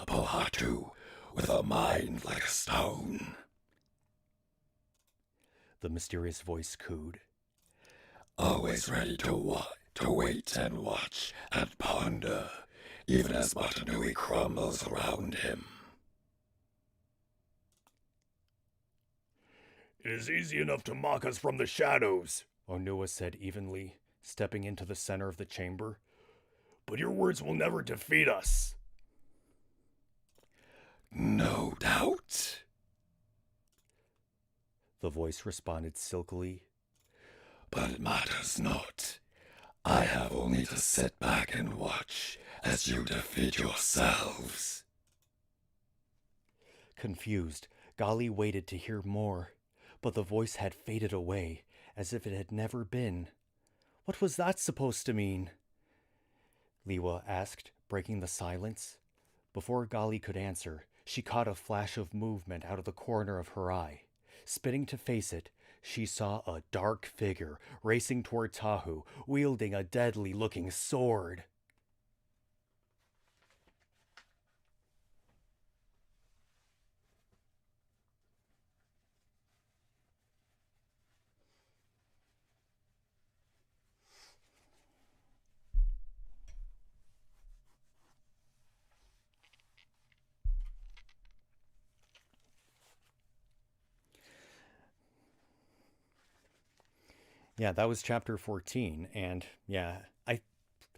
Pohatu, with a mind like a stone. The mysterious voice cooed. Always ready to wait and watch and ponder, even as Matanui crumbles around him. "It is easy enough to mock us from the shadows," Onua said evenly, stepping into the center of the chamber. "But your words will never defeat us." No doubt. The voice responded silkily. But it matters not. I have only to sit back and watch as you defeat yourselves. Confused, Gali waited to hear more, but the voice had faded away, as if it had never been. What was that supposed to mean? Liwa asked, breaking the silence. Before Gali could answer, she caught a flash of movement out of the corner of her eye. Spinning to face it, she saw a dark figure racing toward Tahu, wielding a deadly-looking sword. Yeah, that was chapter 14, and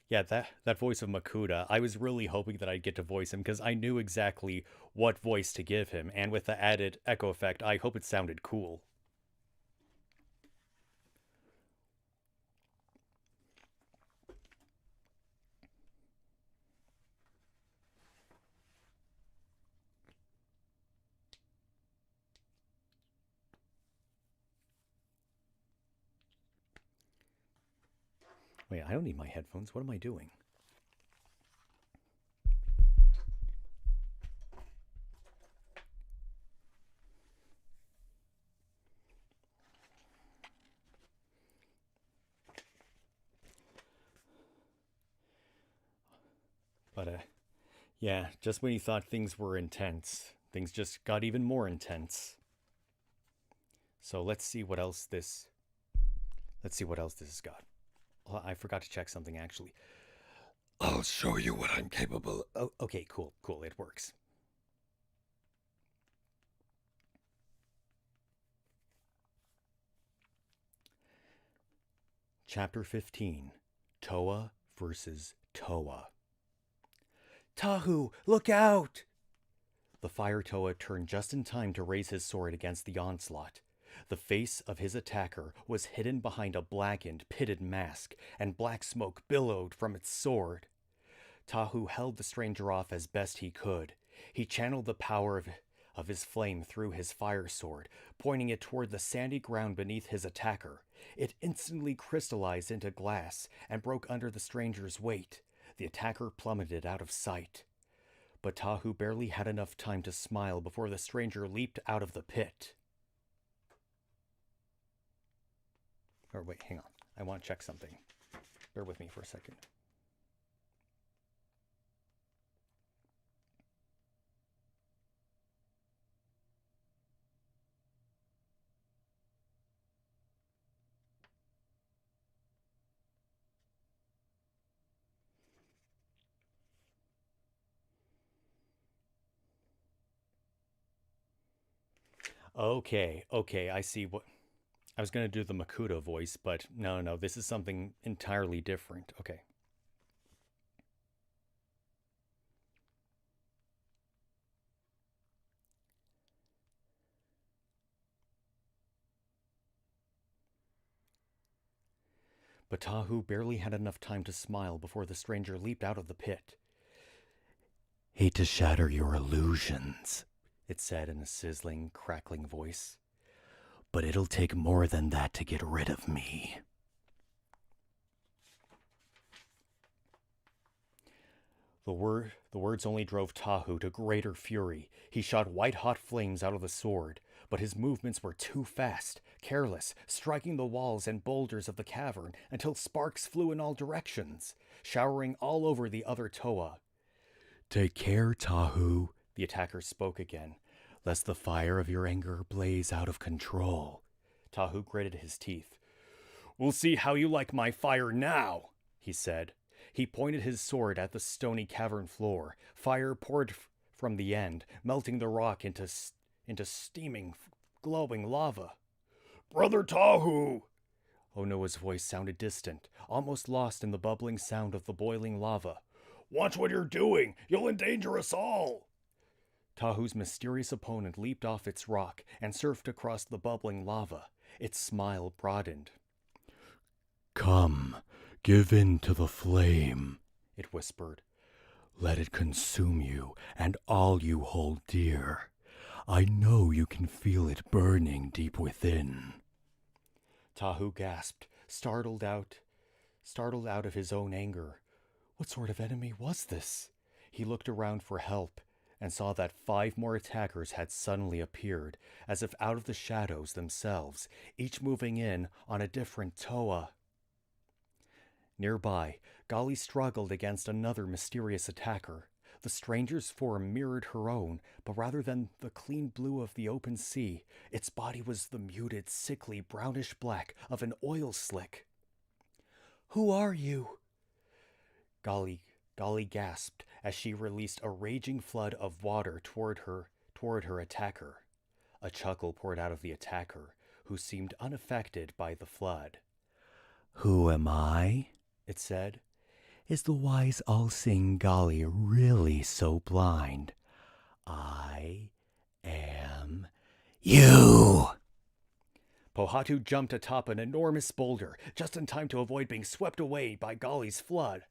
that voice of Makuta, I was really hoping that I'd get to voice him because I knew exactly what voice to give him, and with the added echo effect, I hope it sounded cool. Wait, I don't need my headphones. What am I doing? But, yeah, just when you thought things were intense, things just got even more intense. So let's see what else this has got. Well, I forgot to check something, actually. I'll show you what I'm capable of. Oh, okay, cool, it works. Chapter 15, Toa versus Toa. Tahu, look out! The fire Toa turned just in time to raise his sword against the onslaught. The face of his attacker was hidden behind a blackened, pitted mask, and black smoke billowed from its sword. Tahu held the stranger off as best he could. He channeled the power of his flame through his fire sword, pointing it toward the sandy ground beneath his attacker. It instantly crystallized into glass and broke under the stranger's weight. The attacker plummeted out of sight. But Tahu barely had enough time to smile before the stranger leaped out of the pit. Or wait, hang on. I want to check something. Bear with me for a second. Okay, I see what... I was going to do the Makuta voice, but no, this is something entirely different. Okay. But Tahu barely had enough time to smile before the stranger leaped out of the pit. Hate to shatter your illusions, it said in a sizzling, crackling voice. But it'll take more than that to get rid of me. The words only drove Tahu to greater fury. He shot white-hot flames out of the sword, but his movements were too fast, careless, striking the walls and boulders of the cavern until sparks flew in all directions, showering all over the other Toa. Take care, Tahu, the attacker spoke again. Lest the fire of your anger blaze out of control. Tahu gritted his teeth. We'll see how you like my fire now, he said. He pointed his sword at the stony cavern floor. Fire poured from the end, melting the rock into steaming, glowing lava. Brother Tahu! Onoa's voice sounded distant, almost lost in the bubbling sound of the boiling lava. Watch what you're doing! You'll endanger us all! Tahu's mysterious opponent leaped off its rock and surfed across the bubbling lava. Its smile broadened. Come, give in to the flame, it whispered. Let it consume you and all you hold dear. I know you can feel it burning deep within. Tahu gasped, startled out of his own anger. What sort of enemy was this? He looked around for help and saw that 5 more attackers had suddenly appeared, as if out of the shadows themselves, each moving in on a different Toa. Nearby, Gali struggled against another mysterious attacker. The stranger's form mirrored her own, but rather than the clean blue of the open sea, its body was the muted, sickly brownish black of an oil slick. Who are you? Gali gasped as she released a raging flood of water toward her attacker. A chuckle poured out of the attacker, who seemed unaffected by the flood. Who am I? It said. Is the wise all-seeing Gali really so blind? I am you! Pohatu jumped atop an enormous boulder, just in time to avoid being swept away by Gali's flood.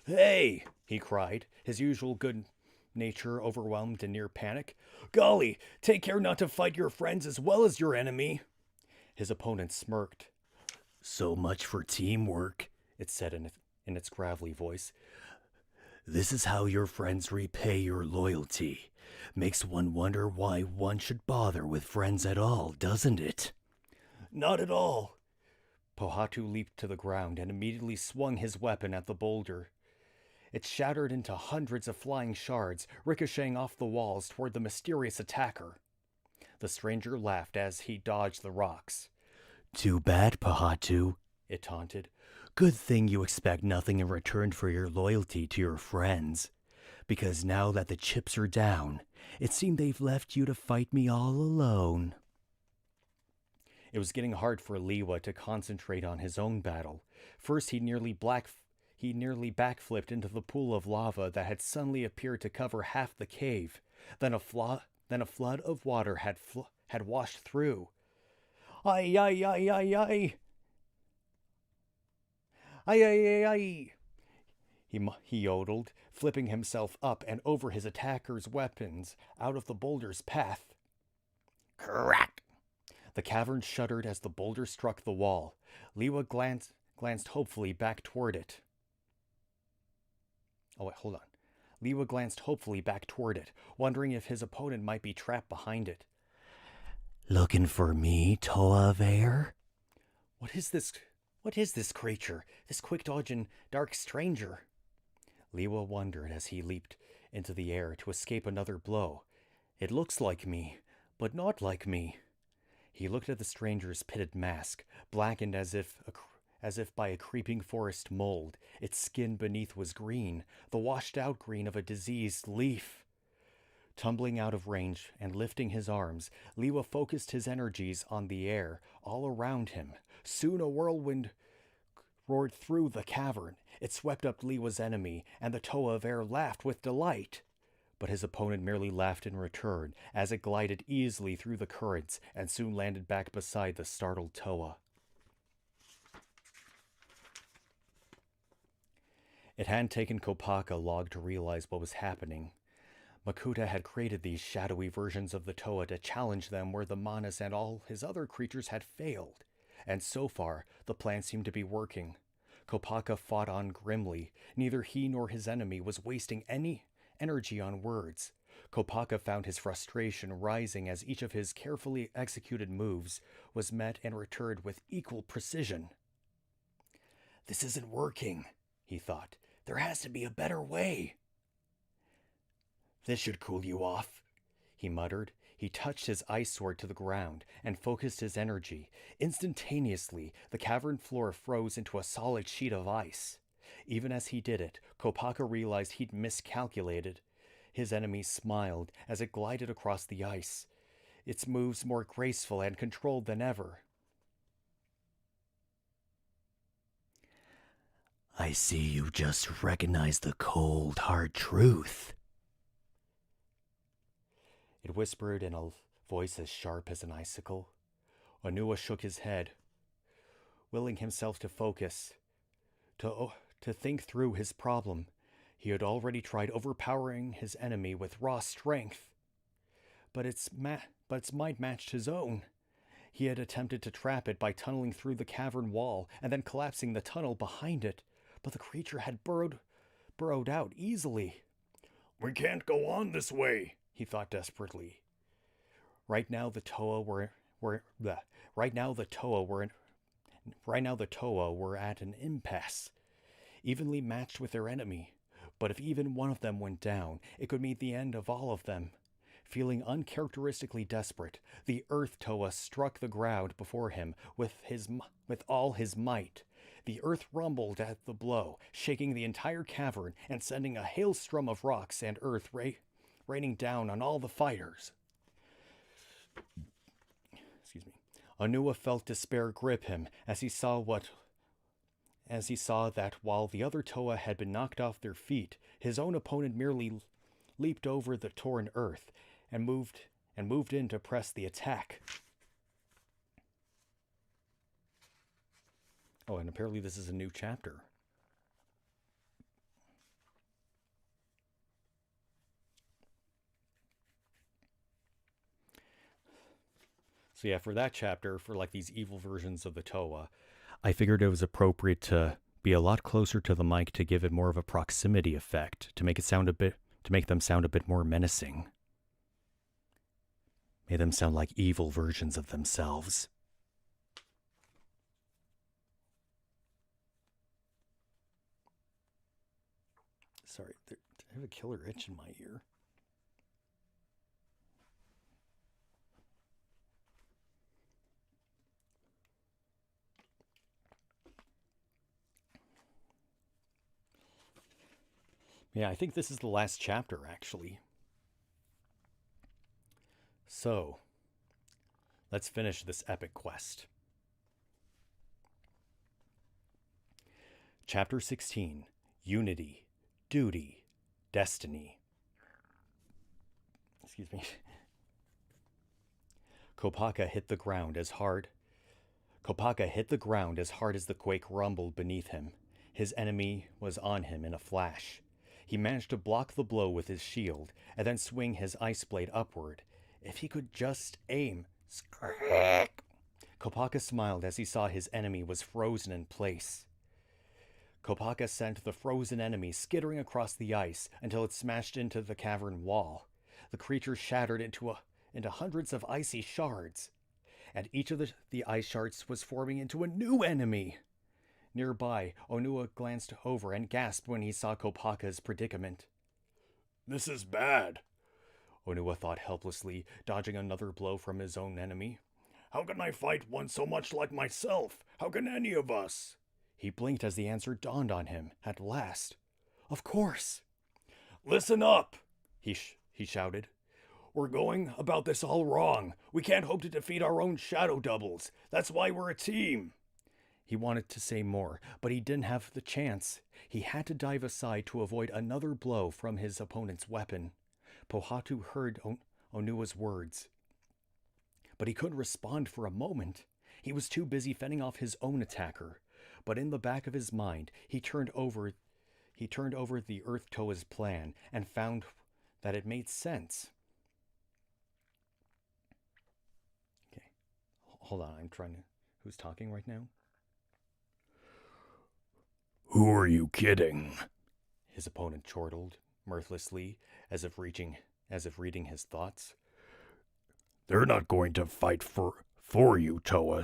Hey, he cried, his usual good nature overwhelmed in near panic. Gali, take care not to fight your friends as well as your enemy. His opponent smirked. So much for teamwork, it said in its gravelly voice. This is how your friends repay your loyalty. Makes one wonder why one should bother with friends at all, doesn't it? Not at all. Pohatu leaped to the ground and immediately swung his weapon at the boulder. It shattered into hundreds of flying shards, ricocheting off the walls toward the mysterious attacker. The stranger laughed as he dodged the rocks. Too bad, Pohatu, it taunted. Good thing you expect nothing in return for your loyalty to your friends. Because now that the chips are down, it seemed they've left you to fight me all alone. It was getting hard for Liwa to concentrate on his own battle. First, he nearly backflipped into the pool of lava that had suddenly appeared to cover half the cave. Then a flood of water had washed through. Ay, ay, ay, ay, ay. Ay, ay, ay, ay. he yodeled, flipping himself up and over his attacker's weapons out of the boulder's path. Crack! The cavern shuddered as the boulder struck the wall. Liwa glanced hopefully back toward it. Oh, wait, hold on. Liwa glanced hopefully back toward it, wondering if his opponent might be trapped behind it. Looking for me, Toa of Air? What is this creature? This quick-dodging dark stranger? Liwa wondered as he leaped into the air to escape another blow. It looks like me, but not like me. He looked at the stranger's pitted mask, blackened as if by a creeping forest mold. Its skin beneath was green, the washed-out green of a diseased leaf. Tumbling out of range and lifting his arms, Liwa focused his energies on the air all around him. Soon a whirlwind roared through the cavern. It swept up Liwa's enemy, and the Toa of Air laughed with delight. But his opponent merely laughed in return as it glided easily through the currents and soon landed back beside the startled Toa. It hadn't taken Kopaka long to realize what was happening. Makuta had created these shadowy versions of the Toa to challenge them where the Manas and all his other creatures had failed. And so far, the plan seemed to be working. Kopaka fought on grimly. Neither he nor his enemy was wasting any energy on words. Kopaka found his frustration rising as each of his carefully executed moves was met and returned with equal precision. This isn't working, he thought. There has to be a better way. This should cool you off, he muttered. He touched his ice sword to the ground and focused his energy. Instantaneously, the cavern floor froze into a solid sheet of ice. Even as he did it, Kopaka realized he'd miscalculated. His enemy smiled as it glided across the ice, its moves more graceful and controlled than ever. I see you just recognized the cold, hard truth. It whispered in a voice as sharp as an icicle. Onua shook his head, willing himself to focus, to think through his problem. He had already tried overpowering his enemy with raw strength, but its might matched his own. He had attempted to trap it by tunneling through the cavern wall and then collapsing the tunnel behind it, but the creature had burrowed out easily. We can't go on this way, he thought desperately. Right now the Toa were at an impasse, evenly matched with their enemy. But if even one of them went down, it could mean the end of all of them. Feeling uncharacteristically desperate, the Earth Toa struck the ground before him with all his might. The earth rumbled at the blow, shaking the entire cavern and sending a hailstorm of rocks and earth raining down on all the fighters. Onua felt despair grip him as he saw that while the other Toa had been knocked off their feet, his own opponent merely leaped over the torn earth and moved in to press the attack. Oh, and apparently this is a new chapter. So yeah, for that chapter, for like these evil versions of the Toa, I figured it was appropriate to be a lot closer to the mic to give it more of a proximity effect, to make them sound a bit more menacing. Make them sound like evil versions of themselves. Sorry, I have a killer itch in my ear. Yeah, I think this is the last chapter, actually. So, let's finish this epic quest. Chapter 16, Unity, Duty, Destiny. Excuse me. Kopaka hit the ground as hard as the quake rumbled beneath him. His enemy was on him in a flash. He managed to block the blow with his shield, and then swing his ice blade upward. If he could just aim... Skrrk! Kopaka smiled as he saw his enemy was frozen in place. Kopaka sent the frozen enemy skittering across the ice until it smashed into the cavern wall. The creature shattered into hundreds of icy shards, and each of the ice shards was forming into a new enemy. Nearby, Onua glanced over and gasped when he saw Kopaka's predicament. "This is bad," Onua thought helplessly, dodging another blow from his own enemy. "How can I fight one so much like myself? How can any of us?" He blinked as the answer dawned on him, at last. Of course! "Listen up!" He shouted. "We're going about this all wrong. We can't hope to defeat our own shadow doubles. That's why we're a team." He wanted to say more, but he didn't have the chance. He had to dive aside to avoid another blow from his opponent's weapon. Pohatu heard Onua's words, but he couldn't respond for a moment. He was too busy fending off his own attacker. But in the back of his mind, he turned over the Earth Toa's plan and found that it made sense. Okay, hold on, I'm trying to... Who's talking right now? "Who are you kidding?" His opponent chortled, mirthlessly, as if reading his thoughts. "They're not going to fight for you, Toa."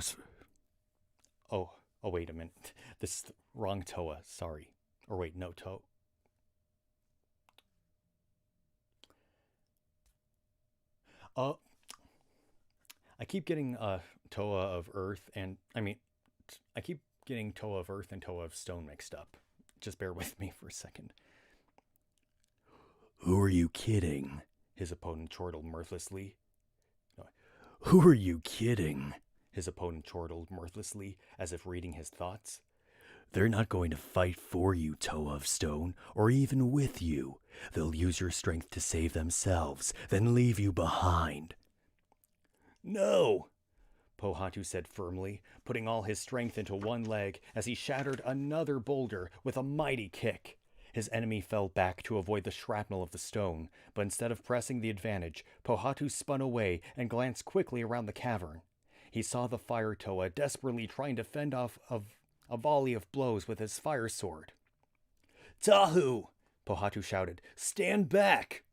Oh, wait a minute. This is the wrong Toa, sorry. Or wait, no, Toa. I keep getting Toa of Earth and... I keep getting Toa of Earth and Toa of Stone mixed up. Just bear with me for a second. Who are you kidding? His opponent chortled mirthlessly. Who are you kidding? His opponent chortled mirthlessly, as if reading his thoughts. They're not going to fight for you, Toa of Stone, or even with you. They'll use your strength to save themselves, then leave you behind. No, Pohatu said firmly, putting all his strength into one leg as he shattered another boulder with a mighty kick. His enemy fell back to avoid the shrapnel of the stone, but instead of pressing the advantage, Pohatu spun away and glanced quickly around the cavern. He saw the fire Toa desperately trying to fend off a volley of blows with his fire sword. "Tahu!" Pohatu shouted. "Stand back!"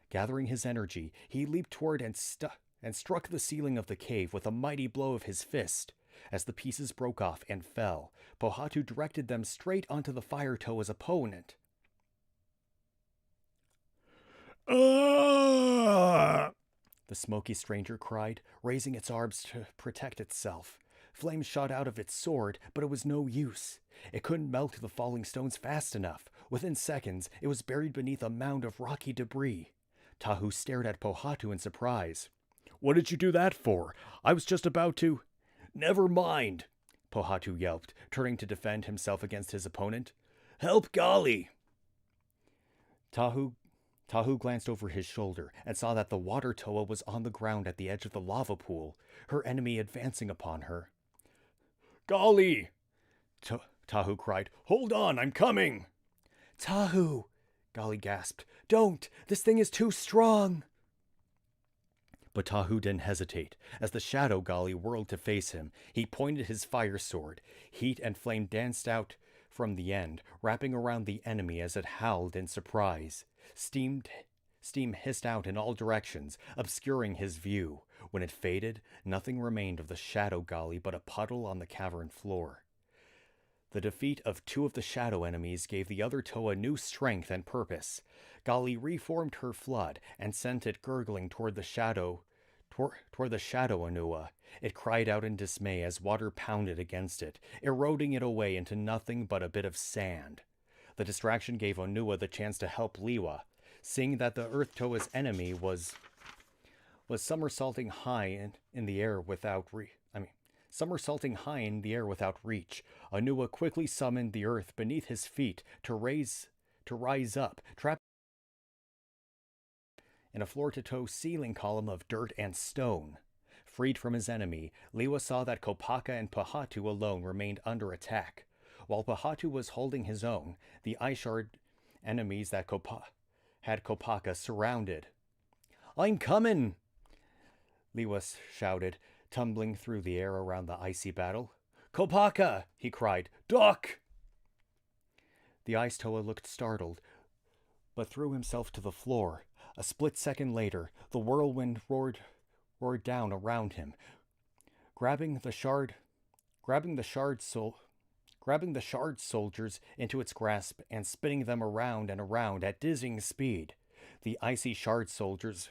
Gathering his energy, he leaped toward and struck the ceiling of the cave with a mighty blow of his fist. As the pieces broke off and fell, Pohatu directed them straight onto the fire Toa's opponent. "Ah!" The smoky stranger cried, raising its arms to protect itself. Flames shot out of its sword, but it was no use. It couldn't melt the falling stones fast enough. Within seconds, it was buried beneath a mound of rocky debris. Tahu stared at Pohatu in surprise. "What did you do that for? I was just about to..." "Never mind," Pohatu yelped, turning to defend himself against his opponent. "Help Gali!" Tahu glanced over his shoulder and saw that the water Toa was on the ground at the edge of the lava pool, her enemy advancing upon her. "Gali!" Tahu cried. "Hold on, I'm coming!" "Tahu!" Gali gasped. "Don't! This thing is too strong!" But Tahu didn't hesitate. As the shadow Gali whirled to face him, he pointed his fire sword. Heat and flame danced out from the end, wrapping around the enemy as it howled in surprise. Steam hissed out in all directions, obscuring his view. When it faded, nothing remained of the shadow Gali but a puddle on the cavern floor. The defeat of two of the shadow enemies gave the other Toa new strength and purpose. Gali reformed her flood and sent it gurgling toward the shadow Onua. It cried out in dismay as water pounded against it, eroding it away into nothing but a bit of sand. The distraction gave Onua the chance to help Liwa, seeing that the Earth Toa's enemy was somersaulting high in the air without reach. Onua quickly summoned the earth beneath his feet to rise up, trapped in a floor-to-toe ceiling column of dirt and stone. Freed from his enemy, Liwa saw that Kopaka and Pohatu alone remained under attack. While Pahatu was holding his own, the ice shard enemies that had Kopaka surrounded. "I'm coming!" Liwa shouted, tumbling through the air around the icy battle. "Kopaka!" he cried. "Duck!" The ice Toa looked startled, but threw himself to the floor. A split second later, the whirlwind roared down around him, grabbing the shard soldiers into its grasp and spinning them around and around at dizzying speed. The icy shard soldiers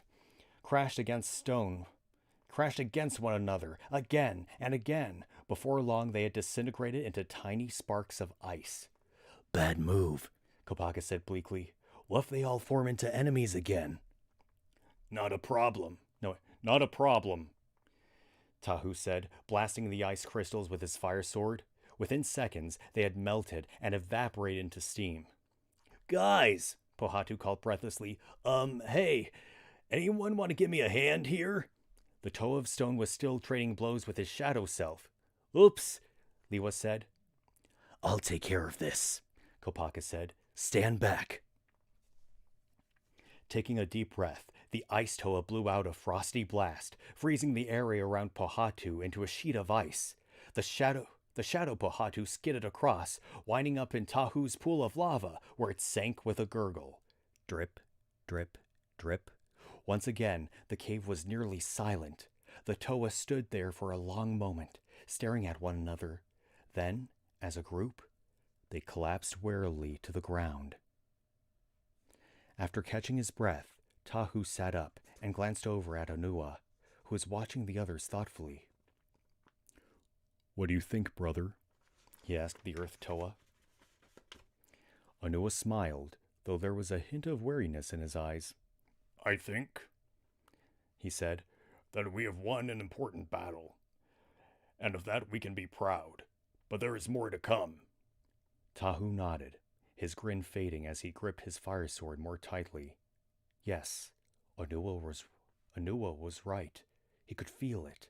crashed against one another again and again. Before long, they had disintegrated into tiny sparks of ice. "Bad move," Kopaka said bleakly. "What if they all form into enemies again?" Not a problem, Tahu said, blasting the ice crystals with his fire sword. Within seconds, they had melted and evaporated into steam. "Guys," Pohatu called breathlessly, hey, anyone want to give me a hand here?" The Toa of Stone was still trading blows with his shadow self. "Oops," Liwa said. "I'll take care of this," Kopaka said. "Stand back." Taking a deep breath, the ice Toa blew out a frosty blast, freezing the area around Pohatu into a sheet of ice. The shadow Pohatu skidded across, winding up in Tahu's pool of lava, where it sank with a gurgle. Drip, drip, drip. Once again, the cave was nearly silent. The Toa stood there for a long moment, staring at one another. Then, as a group, they collapsed wearily to the ground. After catching his breath, Tahu sat up and glanced over at Onua, who was watching the others thoughtfully. "What do you think, brother?" he asked the Earth Toa. Onua smiled, though there was a hint of weariness in his eyes. "I think," he said, "that we have won an important battle, and of that we can be proud. But there is more to come." Tahu nodded, his grin fading as he gripped his fire sword more tightly. Yes, Onua was right. He could feel it,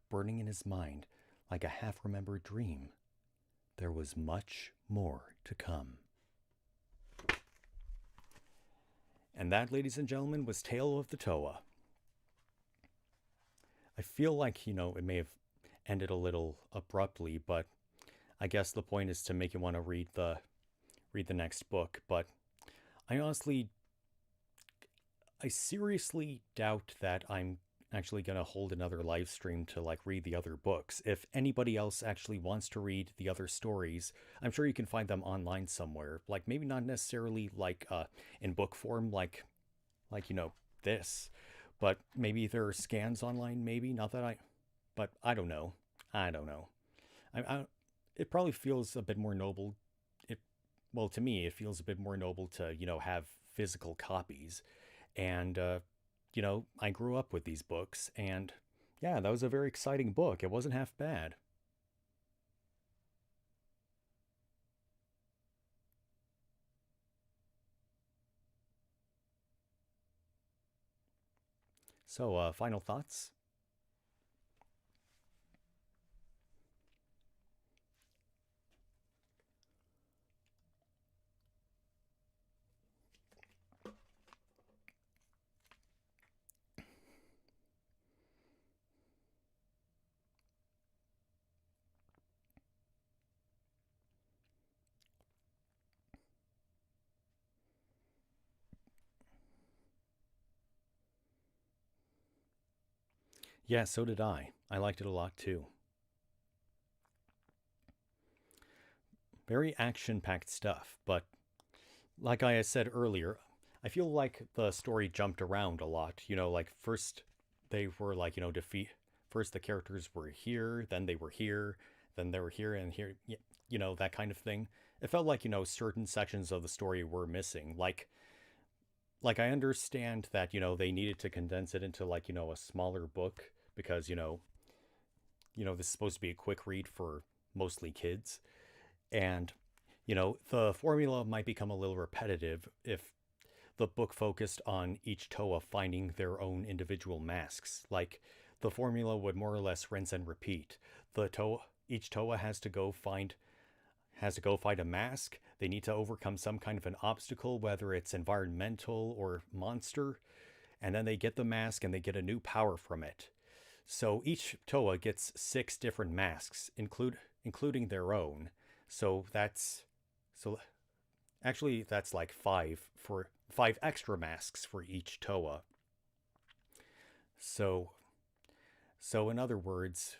burning in his mind like a half-remembered dream. There was much more to come. And that, ladies and gentlemen, was Tale of the Toa. I feel like, it may have ended a little abruptly, but I guess the point is to make you want to read the next book. But I seriously doubt that I'm actually going to hold another live stream to read the other books. If anybody else actually wants to read the other stories, I'm sure you can find them online somewhere. Maybe not necessarily in book form, this, but maybe there are scans online. Maybe but I don't know. It probably feels a bit more noble. To me, it feels a bit more noble to have physical copies, and I grew up with these books, and yeah, that was a very exciting book. It wasn't half bad. So, final thoughts? Yeah, so did I. I liked it a lot too. Very action-packed stuff, but like I said earlier, I feel like the story jumped around a lot. First they were first the characters were here, then they were here, then they were here and here, that kind of thing. It felt like, certain sections of the story were missing. I understand that, they needed to condense it into a smaller book because, this is supposed to be a quick read for mostly kids. And, the formula might become a little repetitive if the book focused on each Toa finding their own individual masks. The formula would more or less rinse and repeat. Each Toa has has to go fight a mask. They need to overcome some kind of an obstacle, whether it's environmental or monster. And then they get the mask and they get a new power from it. So each Toa gets 6 different masks, including their own. So actually that's like 5 extra masks for each Toa. So in other words,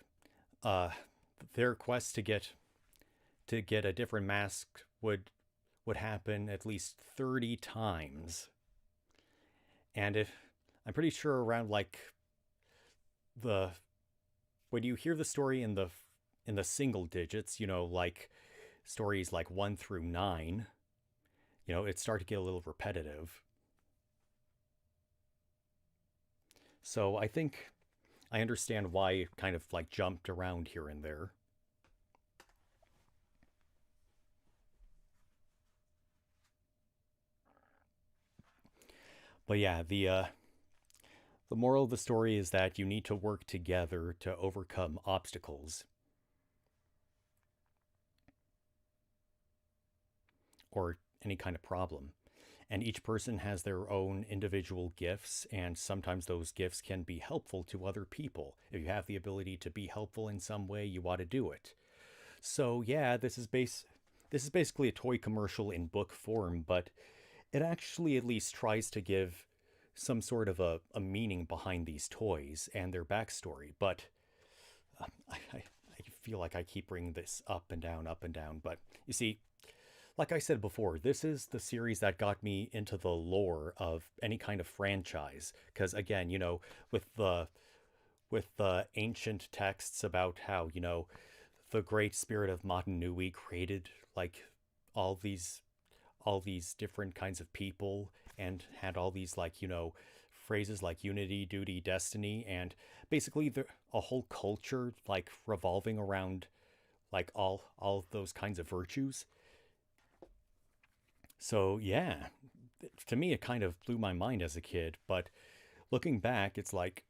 their quest to get a different mask would happen at least 30 times. And if I'm pretty sure around like when you hear the story in the single digits, like stories like 1 through 9, it started to get a little repetitive. So I think I understand why it kind of like jumped around here and there. But yeah, the moral of the story is that you need to work together to overcome obstacles. Or any kind of problem. And each person has their own individual gifts, and sometimes those gifts can be helpful to other people. If you have the ability to be helpful in some way, you ought to do it. So yeah, this is basically a toy commercial in book form, but it actually at least tries to give some sort of a meaning behind these toys and their backstory. But I feel like I keep bringing this up and down, but you see, like I said before, this is the series that got me into the lore of any kind of franchise. Because again, with the ancient texts about how, the great spirit of Matanui created like all these different kinds of people and had all these like, phrases like unity, duty, destiny, and basically a whole culture like revolving around like all those kinds of virtues. So yeah, to me it kind of blew my mind as a kid, but looking back, it's like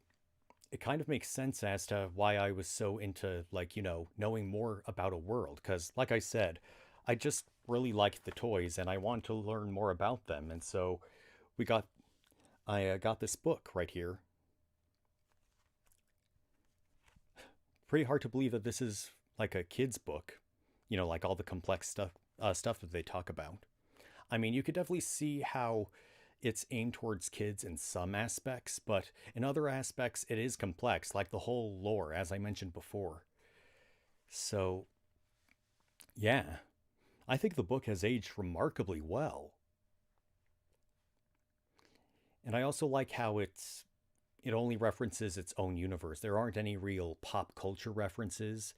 it kind of makes sense as to why I was so into like, knowing more about a world. Because like I said, I just really liked the toys and I wanted to learn more about them. And so I got this book right here. Pretty hard to believe that this is like a kid's book, like all the complex stuff that they talk about. I mean, you could definitely see how it's aimed towards kids in some aspects, but in other aspects, it is complex, like the whole lore, as I mentioned before. So, yeah, I think the book has aged remarkably well. And I also like how it only references its own universe. There aren't any real pop culture references,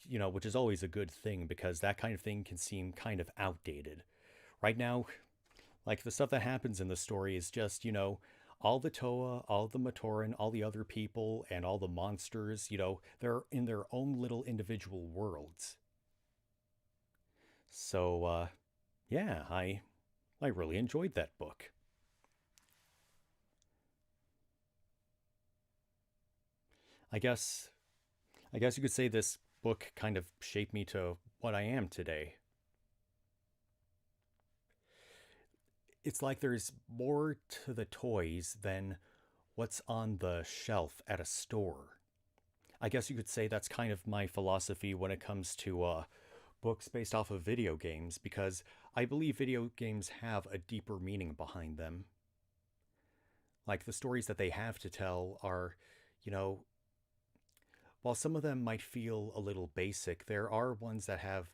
which is always a good thing because that kind of thing can seem kind of outdated. Right now, like the stuff that happens in the story is just, all the Toa, all the Matoran, all the other people, and all the monsters, they're in their own little individual worlds. So, yeah, I really enjoyed that book. I guess you could say this book kind of shaped me to what I am today. It's like there's more to the toys than what's on the shelf at a store. I guess you could say that's kind of my philosophy when it comes to books based off of video games, because I believe video games have a deeper meaning behind them. Like the stories that they have to tell are, while some of them might feel a little basic, there are ones that have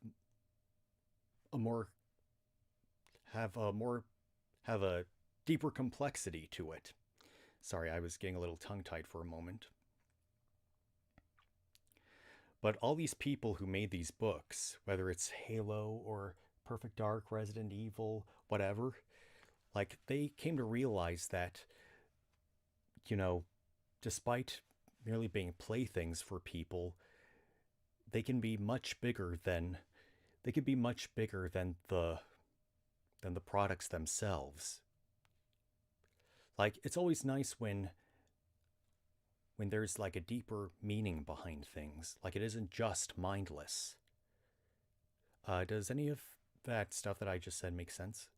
a deeper complexity to it. Sorry, I was getting a little tongue-tied for a moment. But all these people who made these books, whether it's Halo or Perfect Dark, Resident Evil, whatever, like they came to realize that, despite merely being playthings for people, they can be much bigger than the products themselves. Like, it's always nice when there's like a deeper meaning behind things. Like, it isn't just mindless. Does any of that stuff that I just said make sense?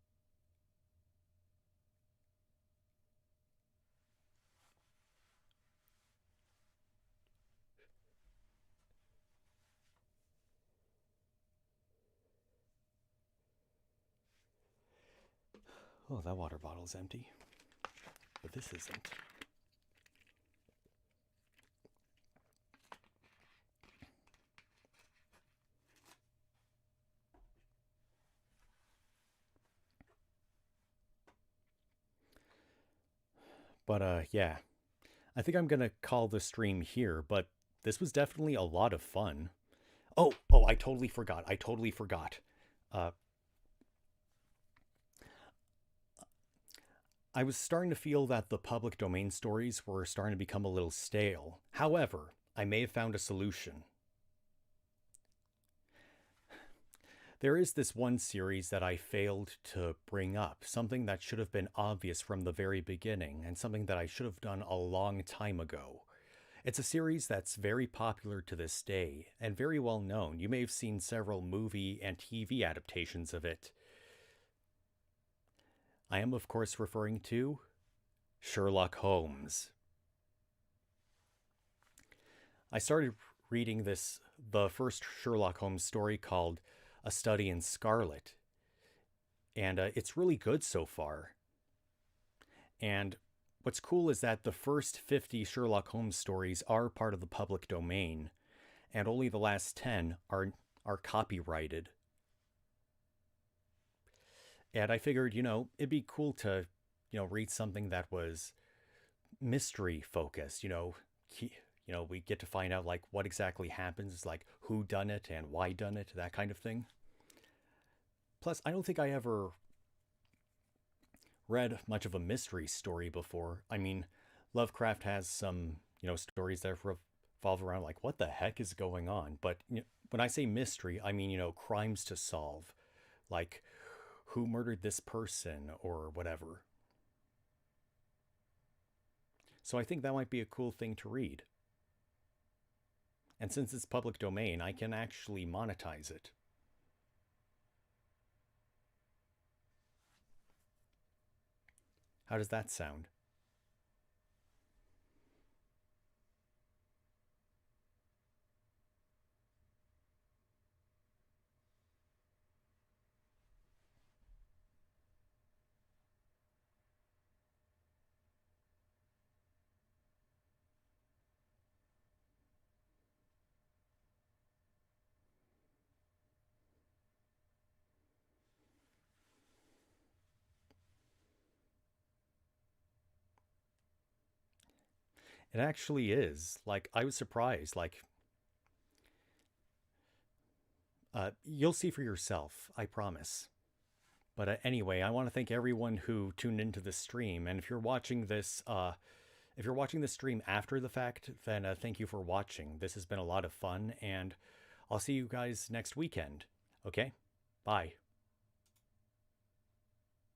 Oh, that water bottle's empty. But this isn't. But yeah. I think I'm gonna call the stream here, but this was definitely a lot of fun. Oh, I totally forgot. Uh, I was starting to feel that the public domain stories were starting to become a little stale. However, I may have found a solution. There is this one series that I failed to bring up, something that should have been obvious from the very beginning, and something that I should have done a long time ago. It's a series that's very popular to this day, and very well known. You may have seen several movie and TV adaptations of it. I am, of course, referring to Sherlock Holmes. I started reading the first Sherlock Holmes story called A Study in Scarlet, and it's really good so far. And what's cool is that the first 50 Sherlock Holmes stories are part of the public domain, and only the last 10 are copyrighted. And I figured, it'd be cool to, read something that was mystery focused. We get to find out like what exactly happens, like who done it and why done it, that kind of thing. Plus, I don't think I ever read much of a mystery story before. I mean, Lovecraft has some, stories that revolve around like what the heck is going on. But when I say mystery, I mean, crimes to solve, like who murdered this person or whatever. So I think that might be a cool thing to read. And since it's public domain, I can actually monetize it. How does that sound? It actually is. Like, I was surprised. Like, you'll see for yourself, I promise. But anyway, I want to thank everyone who tuned into the stream. And if you're watching this, stream after the fact, then thank you for watching. This has been a lot of fun, and I'll see you guys next weekend. Okay? Bye.